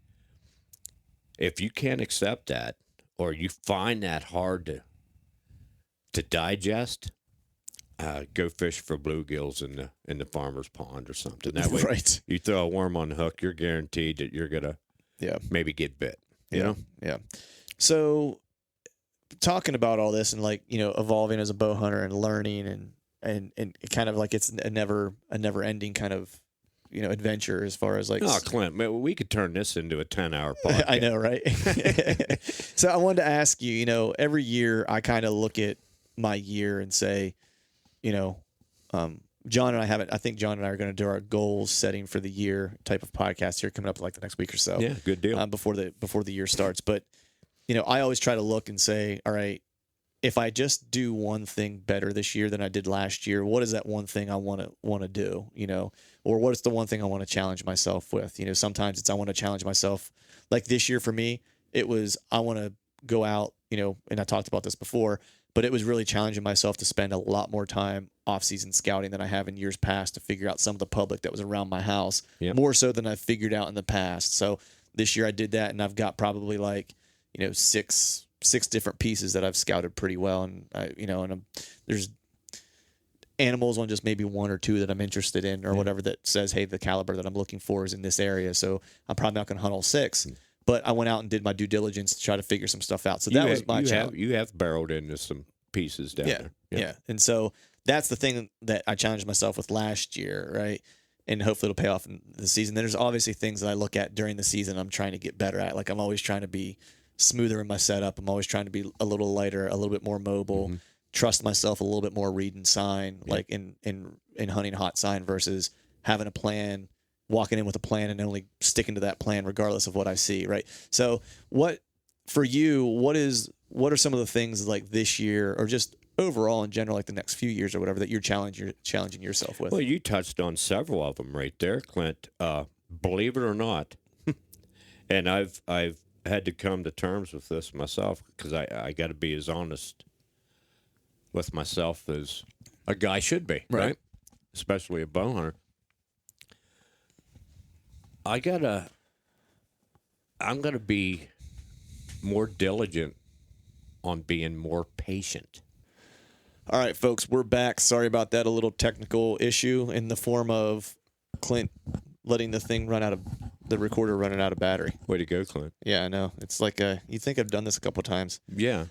S2: accept that, or you find that hard to digest, go fish for bluegills in the farmer's pond or something. That way,
S1: Right.
S2: you throw a worm on the hook, you're guaranteed that you're gonna maybe get bit. You know?
S1: Yeah. So talking about all this and like, you know, evolving as a bow hunter and learning and kind of like it's a never ending kind of, you know, adventure as far as like.
S2: Oh, Clint, we could turn this into a 10-hour podcast.
S1: I know, right? So I wanted to ask you, you know, every year I kind of look at my year and say, you know, John and I think John and I are going to do our goals setting for the year type of podcast here coming up like the next week or so.
S2: Yeah, good deal.
S1: Before the year starts. But, you know, I always try to look and say, all right, if I just do one thing better this year than I did last year, what is that one thing I want to do, you know, or what is the one thing I want to challenge myself with? You know, sometimes it's I want to challenge myself. Like this year for me, it was I want to go out, you know, and I talked about this before, but it was really challenging myself to spend a lot more time off-season scouting than I have in years past to figure out some of the public that was around my house, more so than I've figured out in the past. So this year I did that, and I've got probably like, you know, six different pieces that I've scouted pretty well, and there's animals on just maybe one or two that I'm interested in or whatever that says, hey, the caliber that I'm looking for is in this area. So I'm probably not going to hunt all six, but I went out and did my due diligence to try to figure some stuff out. So that was my challenge.
S2: You have barreled into some pieces down there.
S1: Yeah. And so that's the thing that I challenged myself with last year, right? And hopefully it'll pay off in the season. Then there's obviously things that I look at during the season I'm trying to get better at. Like I'm always trying to be smoother in my setup. I'm always trying to be a little lighter, a little bit more mobile, trust myself a little bit more reading sign, like in hunting hot sign versus having a plan, walking in with a plan and only sticking to that plan regardless of what I see, right? So what for you, what is what are some of the things like this year or just overall in general, like the next few years or whatever, that you're challenging yourself with?
S2: Well, you touched on several of them right there, Clint. Believe it or not, and I've had to come to terms with this myself because I got to be as honest with myself as a guy should be, right? Especially a bow hunter. I'm gonna be more diligent on being more patient.
S1: All right, folks, we're back. Sorry about that. A little technical issue in the form of Clint letting the recorder running out of battery.
S2: Way to go, Clint.
S1: Yeah, I know. It's like you think I've done this a couple times.
S2: Yeah.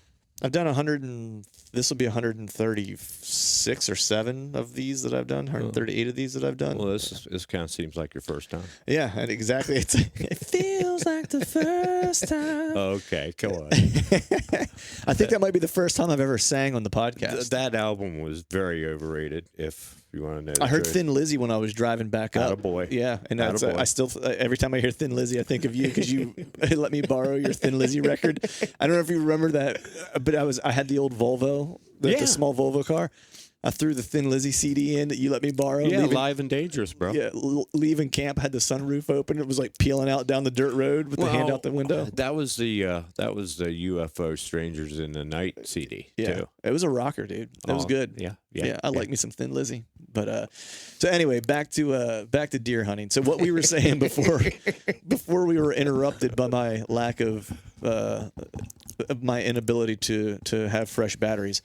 S1: I've done this will be 136 or 7 of these that I've done, 138 of these that I've done.
S2: Well, this kind of seems like your first time.
S1: Yeah, and exactly. It feels like the first time.
S2: Okay, come on.
S1: I think that might be the first time I've ever sang on the podcast.
S2: That album was very overrated, if you want to know.
S1: I heard Thin Lizzy when I was driving back up.
S2: Attaboy.
S1: Yeah, and I still every time I hear Thin Lizzy, I think of you because you let me borrow your Thin Lizzy record. I don't know if you remember that, but I had the old Volvo, the small Volvo car. I threw the Thin Lizzy CD in that you let me borrow.
S2: Yeah, Live and Dangerous, bro.
S1: Yeah, leaving camp, had the sunroof open. It was like peeling out down the dirt road with the hand out the window.
S2: That was the UFO Strangers in the Night CD too.
S1: It was a rocker, dude. It was good.
S2: Yeah.
S1: I like me some Thin Lizzy. But so anyway, back to deer hunting. So what we were saying before we were interrupted by my lack of my inability to have fresh batteries.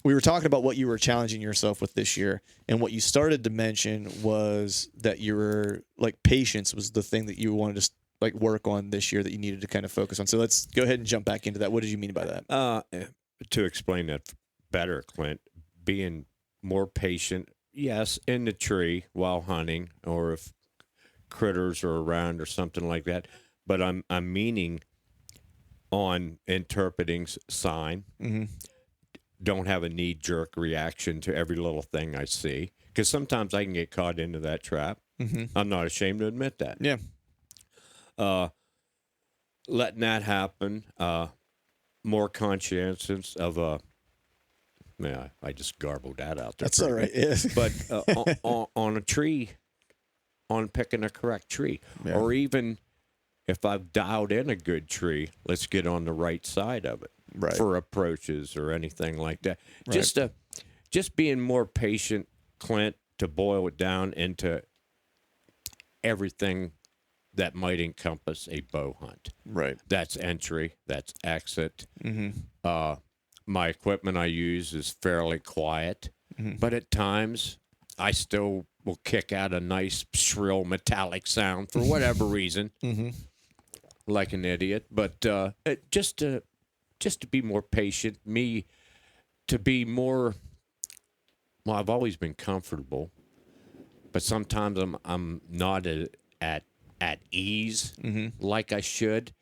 S1: We were talking about what you were challenging yourself with this year, and what you started to mention was that you were like patience was the thing that you wanted to like work on this year that you needed to kind of focus on. So let's go ahead and jump back into that. What did you mean by that?
S2: To explain that better, Clint, being more patient, yes, in the tree while hunting, or if critters are around or something like that. But I'm meaning on interpreting sign. Mm-hmm. Don't have a knee-jerk reaction to every little thing I see, because sometimes I can get caught into that trap. Mm-hmm. I'm not ashamed to admit that.
S1: Yeah.
S2: Letting that happen, more conscientious of a. Yeah, I just garbled that out there.
S1: That's all right. Yes.
S2: But on a tree, on picking a correct tree, or even if I've dialed in a good tree, let's get on the right side of it. Right. For approaches or anything like that. Right. Just being more patient, Clint, to boil it down into everything that might encompass a bow hunt.
S1: Right.
S2: That's entry, that's exit. Mm-hmm. My equipment I use is fairly quiet, but at times I still will kick out a nice shrill metallic sound for whatever reason, like an idiot. But just to be more patient, to be more. Well, I've always been comfortable, but sometimes I'm not at ease like I should,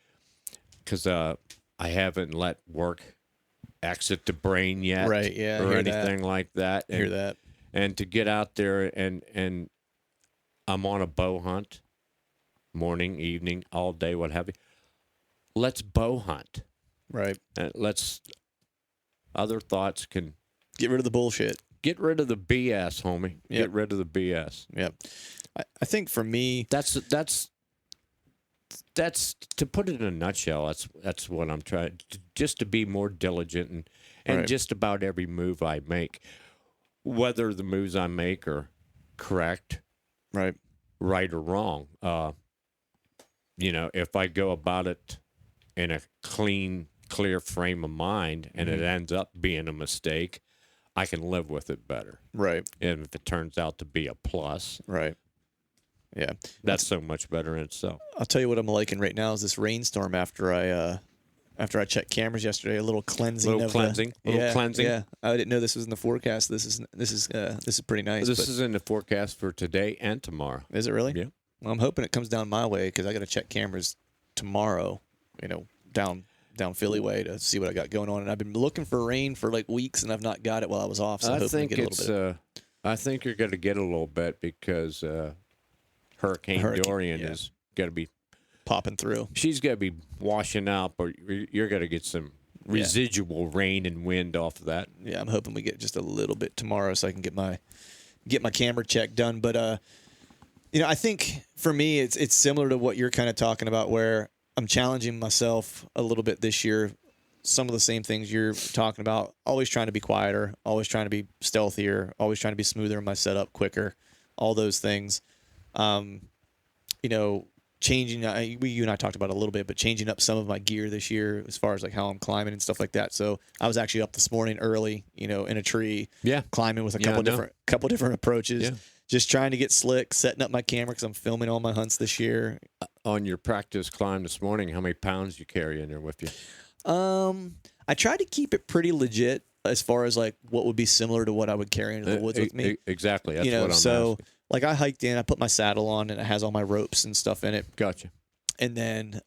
S2: because I haven't let work exit the brain yet,
S1: right? Yeah,
S2: or anything like that.
S1: I hear that.
S2: And to get out there and I'm on a bow hunt, morning, evening, all day, what have you. Let's bow hunt.
S1: Right.
S2: Other thoughts can
S1: get rid of the bullshit.
S2: Get rid of the BS, homie. Yep. Get rid of the BS.
S1: Yep. I think for me,
S2: that's to put it in a nutshell. That's what I'm trying just to be more diligent and right. Just about every move I make, whether the moves I make are correct, right or wrong. If I go about it in a clear frame of mind and it ends up being a mistake, I can live with it better. Right. And if it turns out to be a plus. Right. Yeah. That's so much better in itself.
S1: I'll tell you what I'm liking right now is this rainstorm after I checked cameras yesterday, a little cleansing.
S2: Cleansing.
S1: Yeah. I didn't know this was in the forecast. This is pretty nice.
S2: This is in the forecast for today and tomorrow.
S1: Is it really?
S2: Yeah.
S1: Well, I'm hoping it comes down my way because I got to check cameras tomorrow, down Philly way to see what I got going on. And I've been looking for rain for like weeks, and I've not got it while I was off. So I think
S2: I think you're going to get a little bit because Hurricane Dorian is going to be
S1: popping through.
S2: She's going to be washing out, but you're going to get some residual rain and wind off of that.
S1: Yeah, I'm hoping we get just a little bit tomorrow so I can get my camera check done. But I think for me it's similar to what you're kind of talking about, where I'm challenging myself a little bit this year. Some of the same things you're talking about, always trying to be quieter, always trying to be stealthier, always trying to be smoother in my setup, quicker, all those things. Changing, you and I talked about it a little bit, but changing up some of my gear this year as far as like how I'm climbing and stuff like that. So I was actually up this morning early, in a tree, climbing with a couple different approaches, just trying to get slick, setting up my camera because I'm filming all my hunts this year.
S2: On your practice climb this morning, how many pounds you carry in there with you?
S1: I tried to keep it pretty legit as far as like what would be similar to what I would carry into the woods with me.
S2: Exactly. That's what I'm asking.
S1: Like I hiked in, I put my saddle on, and it has all my ropes and stuff in it.
S2: Gotcha.
S1: And then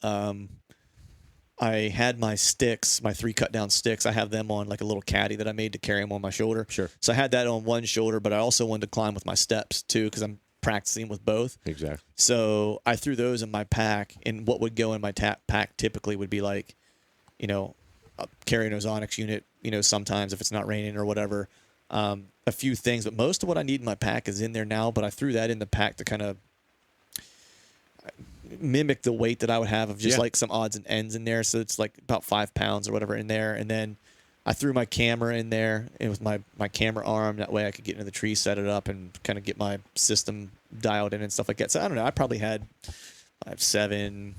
S1: I had my sticks, my 3 cut down sticks. I have them on like a little caddy that I made to carry them on my shoulder.
S2: Sure.
S1: So I had that on one shoulder, but I also wanted to climb with my steps too because I'm practicing with both.
S2: Exactly.
S1: So I threw those in my pack, and what would go in my pack typically would be like, carrying an ozonics unit, sometimes if it's not raining or whatever. A few things, but most of what I need in my pack is in there now, but I threw that in the pack to kind of mimic the weight that I would have of just like some odds and ends in there. So it's like about 5 pounds or whatever in there. And then I threw my camera in there and with my camera arm. That way I could get into the tree, set it up, and kind of get my system dialed in and stuff like that. So I don't know. I probably had 7,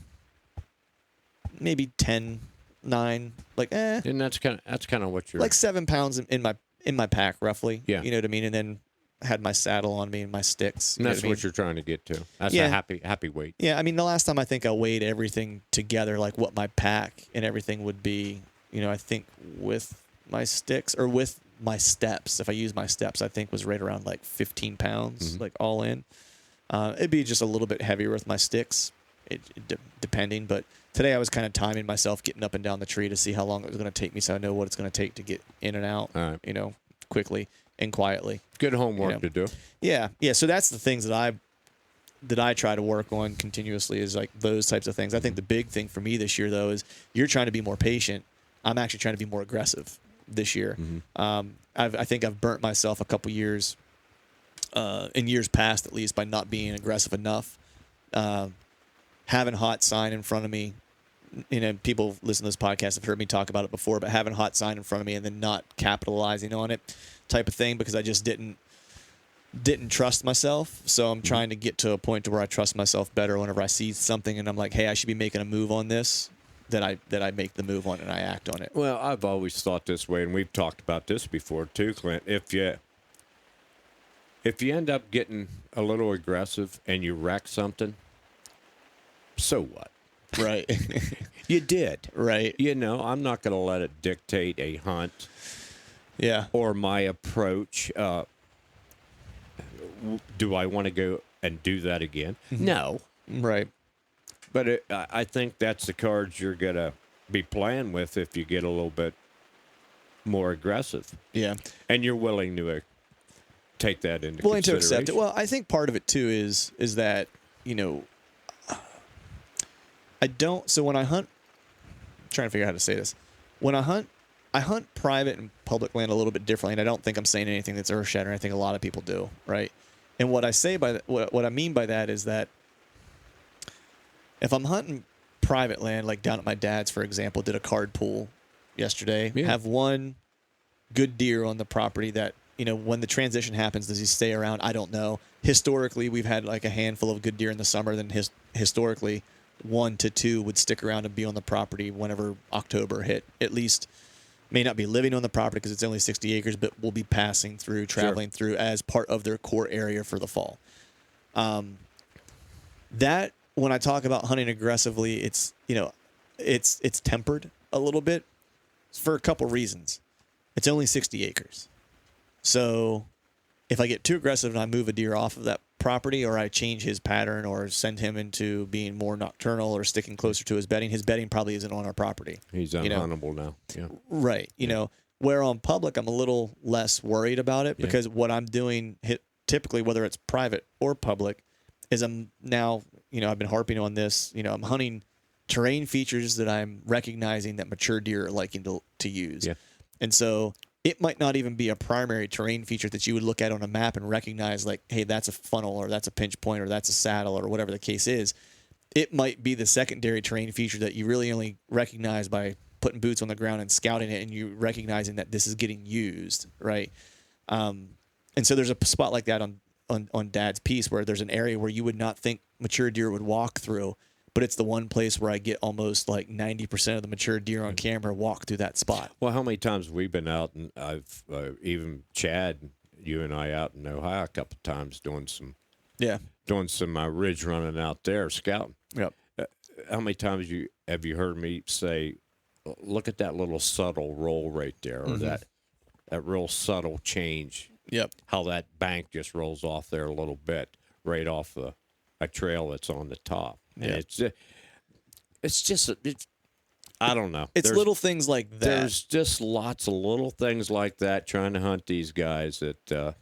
S1: maybe 10, 9, like
S2: And that's kind of what you're
S1: like 7 pounds in my pack roughly.
S2: Yeah.
S1: You know what I mean? And then I had my saddle on me and my sticks.
S2: And that's what you're trying to get to. That's a happy weight.
S1: Yeah, I mean the last time I think I weighed everything together, like what my pack and everything would be, I think with my sticks or with my steps, if I use my steps, I think was right around like 15 pounds, like all in. It'd be just a little bit heavier with my sticks, depending. But today I was kind of timing myself getting up and down the tree to see how long it was going to take me, so I know what it's going to take to get in and out, quickly and quietly.
S2: Good homework to do.
S1: Yeah. So that's the things that I try to work on continuously is like those types of things. I think the big thing for me this year though is you're trying to be more patient. I'm actually trying to be more aggressive this year. I think I've burnt myself a couple years, in years past at least, by not being aggressive enough. Having hot sign in front of me, people listen to this podcast have heard me talk about it before, but having hot sign in front of me and then not capitalizing on it type of thing because I just didn't trust myself. So I'm trying to get to a point to where I trust myself better whenever I see something and I'm like, hey, I should be making a move on this, that I make the move on and I act on it.
S2: Well, I've always thought this way, and we've talked about this before too, Clint. If you end up getting a little aggressive and you wreck something, so what?
S1: Right.
S2: You did.
S1: Right.
S2: I'm not going to let it dictate a hunt.
S1: Yeah.
S2: Or my approach. Do I want to go and do that again? No.
S1: Right.
S2: But I think that's the cards you're going to be playing with if you get a little bit more aggressive.
S1: Yeah.
S2: And you're willing to take that into consideration.
S1: Willing to accept it. Well, I think part of it too is that, I don't. So when I hunt, I'm trying to figure out how to say this. When I hunt private and public land a little bit differently, and I don't think I'm saying anything that's earth-shattering. I think a lot of people do, right? And what I say by that, what I mean by that is that if I'm hunting private land, like down at my dad's, for example, did a card pool yesterday, have one good deer on the property that, when the transition happens, does he stay around? I don't know. Historically, we've had like a handful of good deer in the summer. Then historically, 1 to 2 would stick around and be on the property whenever October hit. At least may not be living on the property because it's only 60 acres, but will be passing through, traveling through as part of their core area for the fall. That when I talk about hunting aggressively, it's tempered a little bit for a couple reasons. It's only 60 acres. So if I get too aggressive and I move a deer off of that property, or I change his pattern or send him into being more nocturnal or sticking closer to his bedding probably isn't on our property.
S2: He's unhuntable now. Yeah.
S1: Right. Where on public, I'm a little less worried about it because what I'm doing typically, whether it's private or public, is I'm now, I've been harping on this, I'm hunting terrain features that I'm recognizing that mature deer are liking to use.
S2: Yeah.
S1: And so it might not even be a primary terrain feature that you would look at on a map and recognize like, hey, that's a funnel or that's a pinch point or that's a saddle or whatever the case is. It might be the secondary terrain feature that you really only recognize by putting boots on the ground and scouting it and you recognizing that this is getting used, right? And so there's a spot like that on Dad's piece where there's an area where you would not think mature deer would walk through, but it's the one place where I get almost like 90% of the mature deer on camera walk through that spot.
S2: Well, how many times have we been out, and I've even Chad, you and I out in Ohio a couple of times doing some ridge running out there scouting.
S1: Yep.
S2: How many times have you heard me say, look at that little subtle roll right there, or that real subtle change.
S1: Yep.
S2: How that bank just rolls off there a little bit, right off a trail that's on the top. And it's just I don't know.
S1: It's little things like that.
S2: There's just lots of little things like that trying to hunt these guys that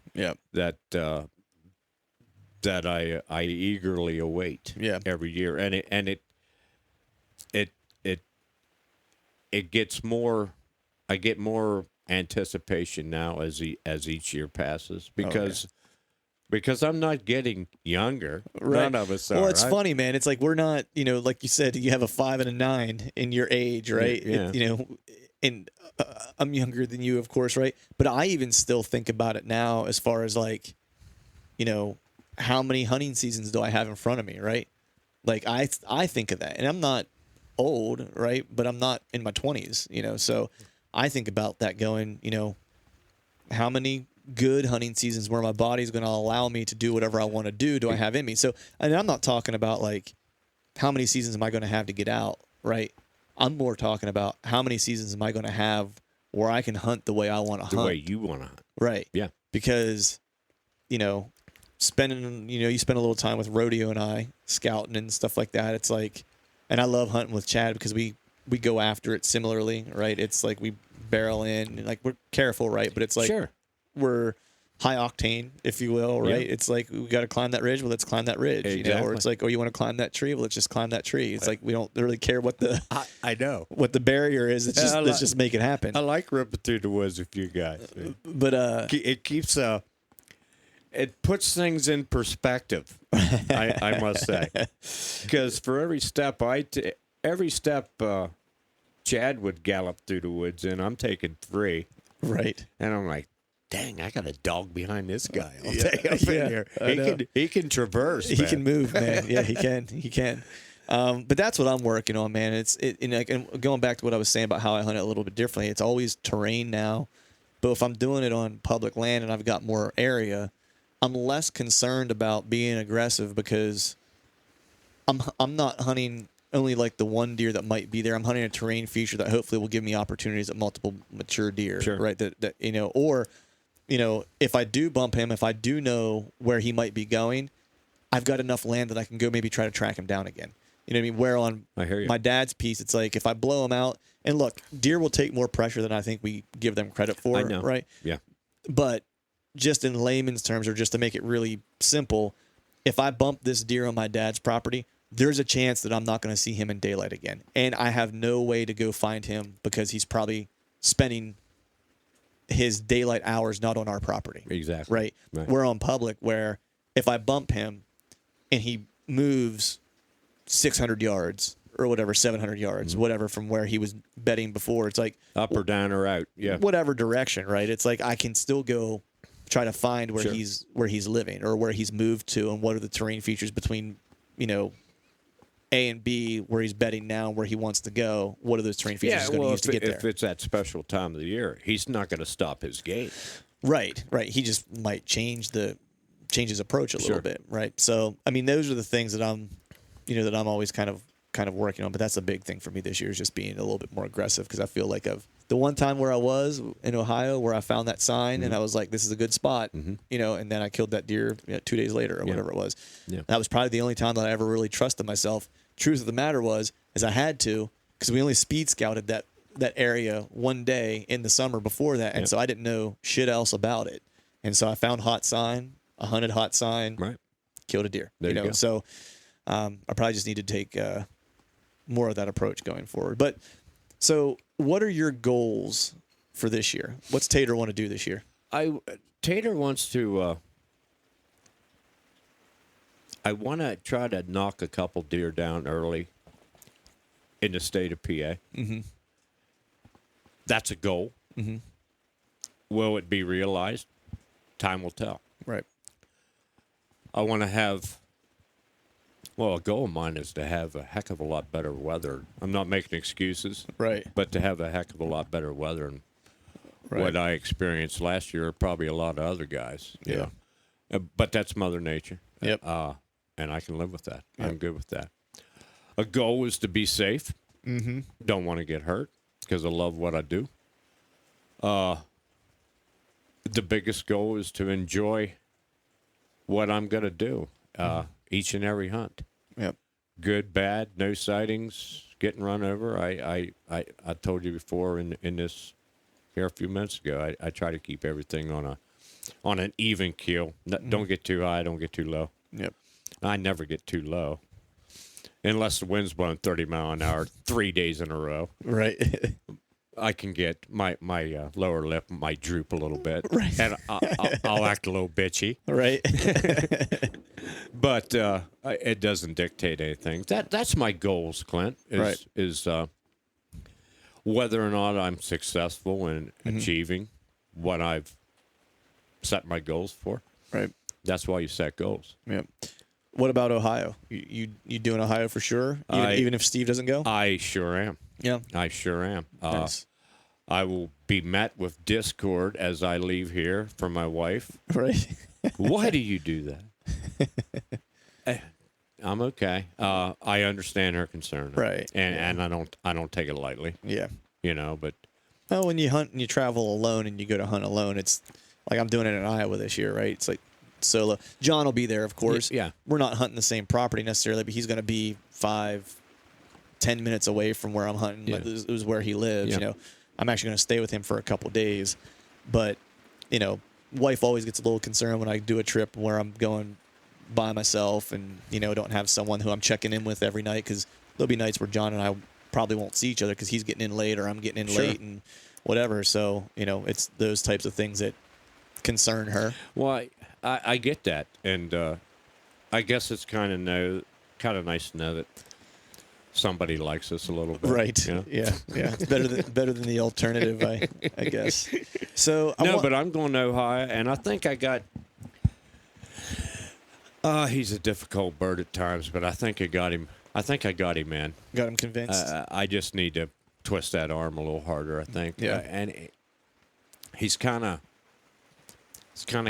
S2: that I eagerly await every year, and it gets more. I get more anticipation now as each year passes because I'm not getting younger.
S1: Right.
S2: None of us are.
S1: Well, it's
S2: right?
S1: funny, man. It's like we're not, like you said, you have a 5 and a 9 in your age, right?
S2: Yeah.
S1: And I'm younger than you, of course, right? But I even still think about it now as far as like, how many hunting seasons do I have in front of me, right? Like I think of that, and I'm not old, right? But I'm not in my 20s, so I think about that going, how many good hunting seasons where my body's going to allow me to do whatever I want to do I have in me? So, and I'm not talking about like how many seasons am I going to have to get out, right? I'm more talking about how many seasons am I going to have where I can hunt the way I want to hunt.
S2: The way you want to hunt.
S1: Right.
S2: Yeah.
S1: Because, spending, you spend a little time with Rodeo and I scouting and stuff like that. It's like, and I love hunting with Chad because we go after it similarly, right? It's like we barrel in and like we're careful, right? But it's like we're high octane, if you will, right? Yeah. It's like we got to climb that ridge. Well, let's climb that ridge,
S2: exactly.
S1: Or it's like, oh, you want to climb that tree? Well, let's just climb that tree. It's like we don't really care what the
S2: I know
S1: what the barrier is. It's just let's just make it happen.
S2: I like ripping through the woods with you guys,
S1: but
S2: it keeps it puts things in perspective. I must say, because for every step Chad would gallop through the woods and I'm taking 3,
S1: right?
S2: And I'm like, dang, I got a dog behind this guy. I'll take up in here. He can traverse.
S1: He can move, man. Yeah, he can. But that's what I'm working on, man. And going back to what I was saying about how I hunt it a little bit differently. It's always terrain now, but if I'm doing it on public land and I've got more area, I'm less concerned about being aggressive because I'm not hunting only like the one deer that might be there. I'm hunting a terrain feature that hopefully will give me opportunities at multiple mature deer, right? That or if I do bump him, if I do know where he might be going, I've got enough land that I can go maybe try to track him down again. You know what I mean? Where on my dad's piece, it's like if I blow him out, and look, deer will take more pressure than I think we give them credit for,
S2: I know.
S1: right?
S2: Yeah.
S1: But just in layman's terms, or just to make it really simple, if I bump this deer on my dad's property, there's a chance that I'm not going to see him in daylight again. And I have no way to go find him because he's probably spending his daylight hours not on our property.
S2: Exactly.
S1: Right? We're on public where if I bump him and he moves 600 yards or whatever, 700 yards, whatever, from where he was bedding before, it's like
S2: up or down or out. Yeah.
S1: Whatever direction, right? It's like I can still go try to find where he's living or where he's moved to and what are the terrain features between, A and B, where he's bedding now, where he wants to go. What are those terrain features he's going to use to get there?
S2: If it's that special time of the year, he's not going to stop his game.
S1: Right. He just might change his approach a little bit, right? So, I mean, those are the things that I'm always kind of working on. But that's a big thing for me this year is just being a little bit more aggressive because I feel like the one time where I was in Ohio where I found that sign and I was like, this is a good spot, and then I killed that deer 2 days later or whatever it was. Yeah. That was probably the only time that I ever really trusted myself. Truth of the matter was I had to because we only speed scouted that area one day in the summer before that, and so I didn't know shit else about it. And so I found hot sign, I hunted hot sign,
S2: right,
S1: killed a deer.
S2: There you go.
S1: So I probably just need to take more of that approach going forward. But so what are your goals for this year? What's Tater want to do this year?
S2: Tater wants to. I want to try to knock a couple deer down early in the state of PA.
S1: Mm-hmm.
S2: That's a goal.
S1: Mm-hmm.
S2: Will it be realized? Time will tell.
S1: Right.
S2: I want to have. Well, a goal of mine is to have a heck of a lot better weather. I'm not making excuses.
S1: Right.
S2: But to have a heck of a lot better weather than
S1: Right.
S2: what I experienced last year, probably a lot of other guys.
S1: Yeah.
S2: But that's Mother Nature.
S1: Yep.
S2: And I can live with that.
S1: Yep.
S2: I'm good with that. A goal is to be safe.
S1: Mm-hmm.
S2: Don't want to get hurt because I love what I do. The biggest goal is to enjoy what I'm going to do each and every hunt.
S1: Yep.
S2: Good, bad, no sightings, getting run over. I told you before in this here a few minutes ago, I try to keep everything on an even keel. Don't get too high, don't get too low.
S1: Yep.
S2: I never get too low. Unless the wind's blowing 30 mile an hour 3 days in a row.
S1: Right.
S2: I can get my lower lip might droop a little bit.
S1: Right.
S2: And I'll act a little bitchy.
S1: Right.
S2: But it doesn't dictate anything. That's my goals, Clint, is whether or not I'm successful in achieving what I've set my goals for.
S1: Right.
S2: That's why you set goals.
S1: Yep. What about Ohio? You doing Ohio for sure? Even if Steve doesn't go?
S2: I sure am.
S1: Yeah.
S2: I sure am.
S1: Nice.
S2: I will be met with discord as I leave here from my wife.
S1: Right.
S2: Why do you do that? I'm okay. I understand her concern.
S1: Right.
S2: And I don't take it lightly.
S1: Yeah.
S2: But
S1: well, when you hunt and you travel alone and you go to hunt alone, it's like I'm doing it in Iowa this year, right? It's like solo. John will be there, of course.
S2: Yeah.
S1: We're not hunting the same property necessarily, but he's going to be 5-10 minutes away from where I'm hunting.
S2: Yeah.
S1: Like, this is where he lives.
S2: Yeah.
S1: I'm actually going to stay with him for a couple days, but wife always gets a little concerned when I do a trip where I'm going by myself and don't have someone who I'm checking in with every night, because there'll be nights where John and I probably won't see each other because he's getting in late or I'm getting in late and whatever. So it's those types of things that concern her.
S2: Well, I get that, and I guess it's kind of nice to know that somebody likes us a little bit.
S1: Right. Yeah. It's better than the alternative, I guess. So
S2: but I'm going to Ohio, and I think I got. He's a difficult bird at times, but I think I got him. Man.
S1: Got him convinced.
S2: I just need to twist that arm a little harder, I think.
S1: Yeah.
S2: And he's kind of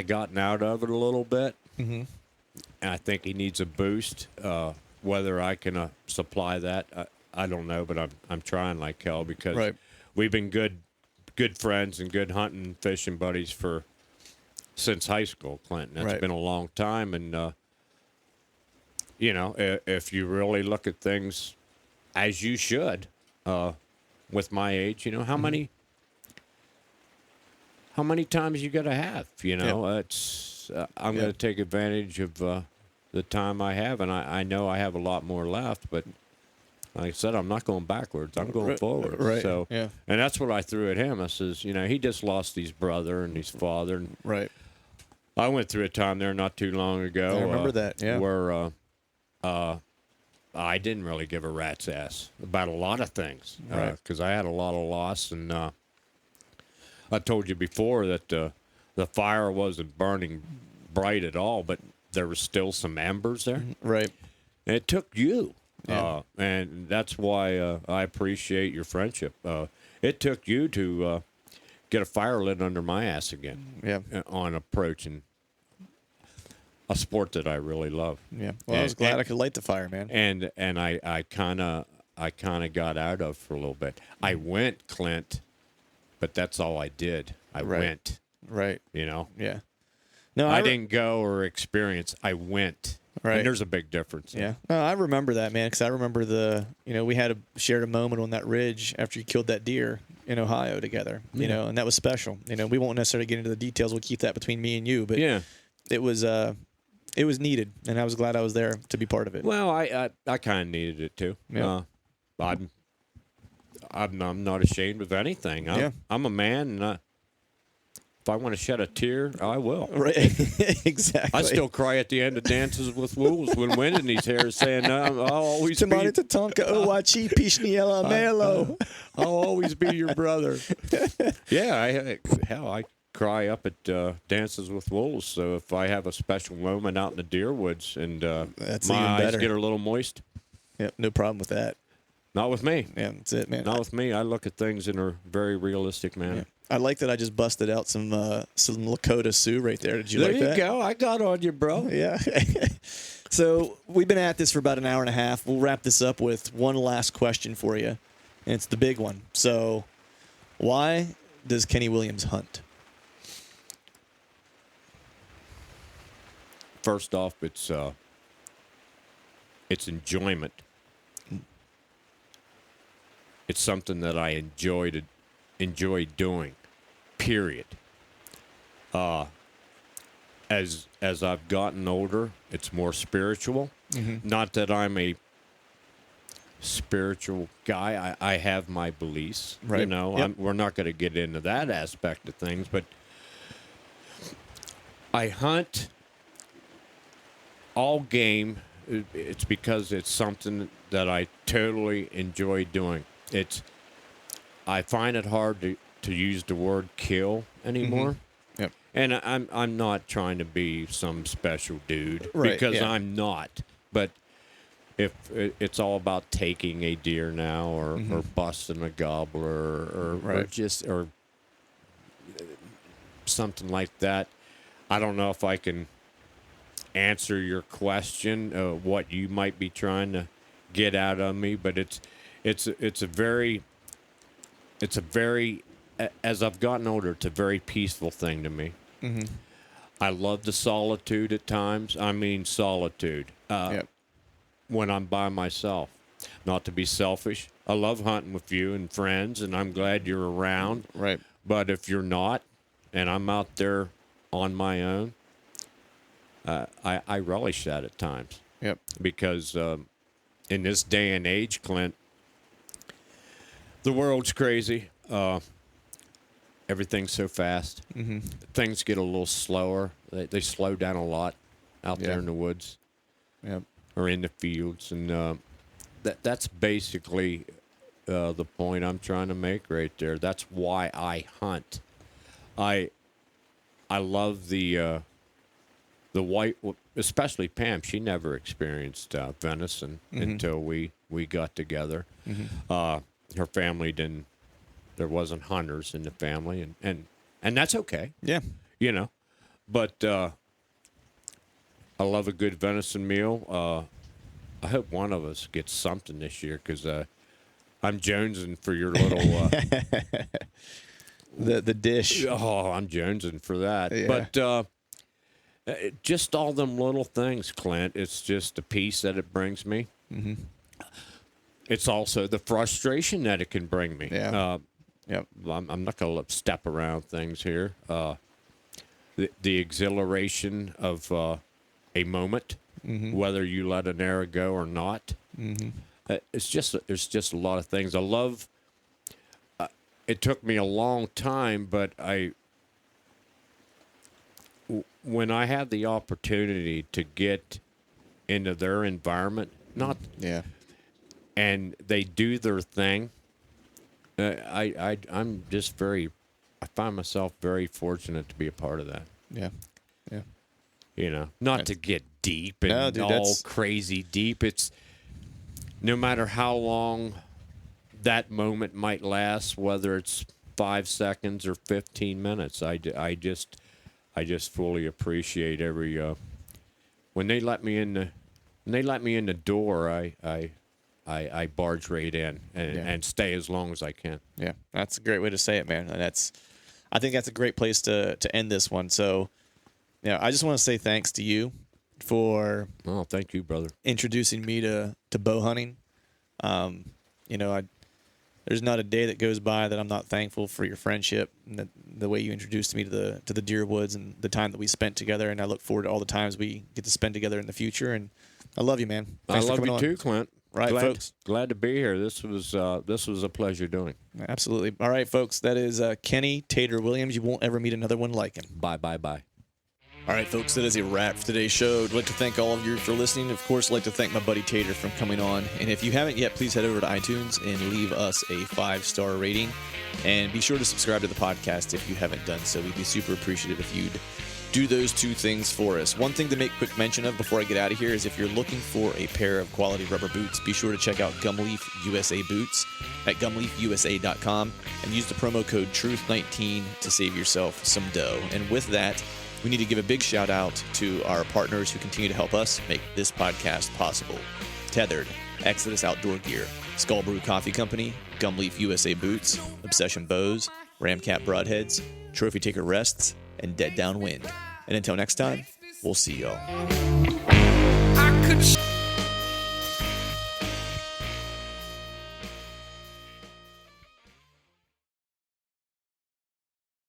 S2: gotten out of it a little bit.
S1: Mm-hmm.
S2: And I think he needs a boost. Whether I can supply that, I don't know, but I'm trying like hell, because we've been good friends and good hunting, fishing buddies since high school, Clinton. That's been a long time, and if you really look at things as you should, with my age, how many times you got to have, it's I'm going to take advantage of the time I have, and I know I have a lot more left, but like I said, I'm not going backwards. I'm going forward.
S1: Right.
S2: So, and that's what I threw at him. I says, he just lost his brother and his father. And
S1: right.
S2: I went through a time there not too long ago.
S1: I remember that. Yeah.
S2: Where I didn't really give a rat's ass about a lot of things, because I had a lot of loss, and I told you before that the fire wasn't burning bright at all, but there was still some embers there.
S1: Right.
S2: And it took you.
S1: Yeah.
S2: And that's why I appreciate your friendship. It took you to get a fire lit under my ass again.
S1: Yeah.
S2: On approaching a sport that I really love.
S1: Yeah. Well, I was glad I could light the fire, man.
S2: And I kind of got out of for a little bit. I went, Clint, but that's all I did. I went.
S1: Right.
S2: Yeah.
S1: No,
S2: I didn't go or experience. I went.
S1: Right.
S2: And there's a big difference.
S1: Yeah. No, I remember that, man, because I remember we had shared a moment on that ridge after you killed that deer in Ohio together, and that was special. We won't necessarily get into the details. We'll keep that between me and you, but it was needed, and I was glad I was there to be part of it.
S2: Well, I kind of needed it too.
S1: Yeah.
S2: I'm not ashamed of anything. I'm a man, and if I want to shed a tear, I will.
S1: Right. Exactly.
S2: I still cry at the end of Dances with Wolves when Wendy's here saying, I'll always be...
S1: Tamani Tatonka Owachi Pishniela Melo.
S2: I'll always be your brother. Yeah, I cry up at Dances with Wolves. So if I have a special moment out in the deer woods and
S1: That's
S2: my
S1: even
S2: eyes
S1: better.
S2: get a little moist,
S1: Yep, no problem with that.
S2: not with me.
S1: Yeah, that's it, man.
S2: Not with me. I look at things in a very realistic manner.
S1: Yeah. I like that I just busted out some Lakota Sioux right there. Did you
S2: There
S1: like
S2: you
S1: that?
S2: go. I got on you, bro.
S1: Yeah. So we've been at this for about an hour and a half. We'll wrap this up with one last question for you, and it's the big one. So why does Kenny Williams hunt?
S2: First off, it's enjoyment. It's something that I enjoy doing. Period. As I've gotten older, it's more spiritual.
S1: Mm-hmm.
S2: Not that I'm a spiritual guy. I have my beliefs.
S1: Right.
S2: You know,
S1: Yep.
S2: we're not going to get into that aspect of things, but I hunt all game. It's because it's something that I totally enjoy doing. I find it hard to use the word kill anymore.
S1: Mm-hmm. Yep.
S2: And I'm not trying to be some special dude,
S1: Right,
S2: because
S1: yeah.
S2: I'm not. But if it's all about taking a deer now, or busting a gobbler, or
S1: Right.
S2: just or something like that, I don't know if I can answer your question, what you might be trying to get out of me, but it's a very, as I've gotten older, it's a very peaceful thing to me.
S1: Mm-hmm.
S2: I love the solitude at times. I mean solitude.
S1: Yep.
S2: When I'm by myself. Not to be selfish. I love hunting with you and friends, and I'm glad you're around.
S1: Right.
S2: But if you're not, and I'm out there on my own, I relish that at times.
S1: Yep.
S2: Because in this day and age, Clint, the world's crazy. Everything's so fast.
S1: Mm-hmm.
S2: Things get a little slower. They slow down a lot out there in the woods.
S1: Yep.
S2: Or in the fields, and that's basically the point I'm trying to make right there. That's why I hunt. I love the white, especially Pam. She never experienced venison until we got together.
S1: Mm-hmm.
S2: Her family didn't. There wasn't hunters in the family, and that's okay.
S1: Yeah.
S2: You know, but. I love a good venison meal. I hope one of us gets something this year, because I'm jonesing for your little...
S1: the dish.
S2: Oh, I'm jonesing for that.
S1: Yeah.
S2: But just all them little things, Clint, it's just the peace that it brings me.
S1: Mm-hmm.
S2: It's also the frustration that it can bring me.
S1: Yeah. Yep.
S2: I'm not going to step around things here. The exhilaration of... a moment, whether you let an arrow go or not.
S1: Mm-hmm.
S2: There's just a lot of things. I love, it took me a long time, but when I had the opportunity to get into their environment, and they do their thing, I'm just I find myself very fortunate to be a part of that.
S1: Yeah. Yeah.
S2: You know, not to get deep and
S1: No, dude,
S2: all crazy deep. It's no matter how long that moment might last, whether it's 5 seconds or 15 minutes. I just fully appreciate every when they let me in the door. I barge right in and stay as long as I can.
S1: Yeah, that's a great way to say it, man. And I think that's a great place to end this one. So. Yeah, I just want to say thanks to you for
S2: thank you, brother,
S1: introducing me to bow hunting. You know, there's not a day that goes by that I'm not thankful for your friendship and the way you introduced me to the deer woods and the time that we spent together. And I look forward to all the times we get to spend together in the future. And I love you, man. Thanks
S2: I
S1: for
S2: love
S1: coming
S2: you
S1: on.
S2: too, Clint.
S1: right, folks.
S2: Glad to be here. This was a pleasure doing.
S1: Absolutely. All right, folks. That is Kenny Tater Williams. You won't ever meet another one like him.
S2: Bye.
S1: All right, folks, that is a wrap for today's show. I'd like to thank all of you for listening. Of course, I'd like to thank my buddy Tater for coming on. And if you haven't yet, please head over to iTunes and leave us a 5-star rating. And be sure to subscribe to the podcast if you haven't done so. We'd be super appreciative if you'd do those two things for us. One thing to make quick mention of before I get out of here is if you're looking for a pair of quality rubber boots, be sure to check out Gumleaf USA Boots at gumleafusa.com and use the promo code TRUTH19 to save yourself some dough. And with that, we need to give a big shout out to our partners who continue to help us make this podcast possible. Tethered, Exodus Outdoor Gear, Skull Brew Coffee Company, Gumleaf USA Boots, Obsession Bows, Ramcat Broadheads, Trophy Taker Rests, and Dead Downwind. And until next time, we'll see y'all.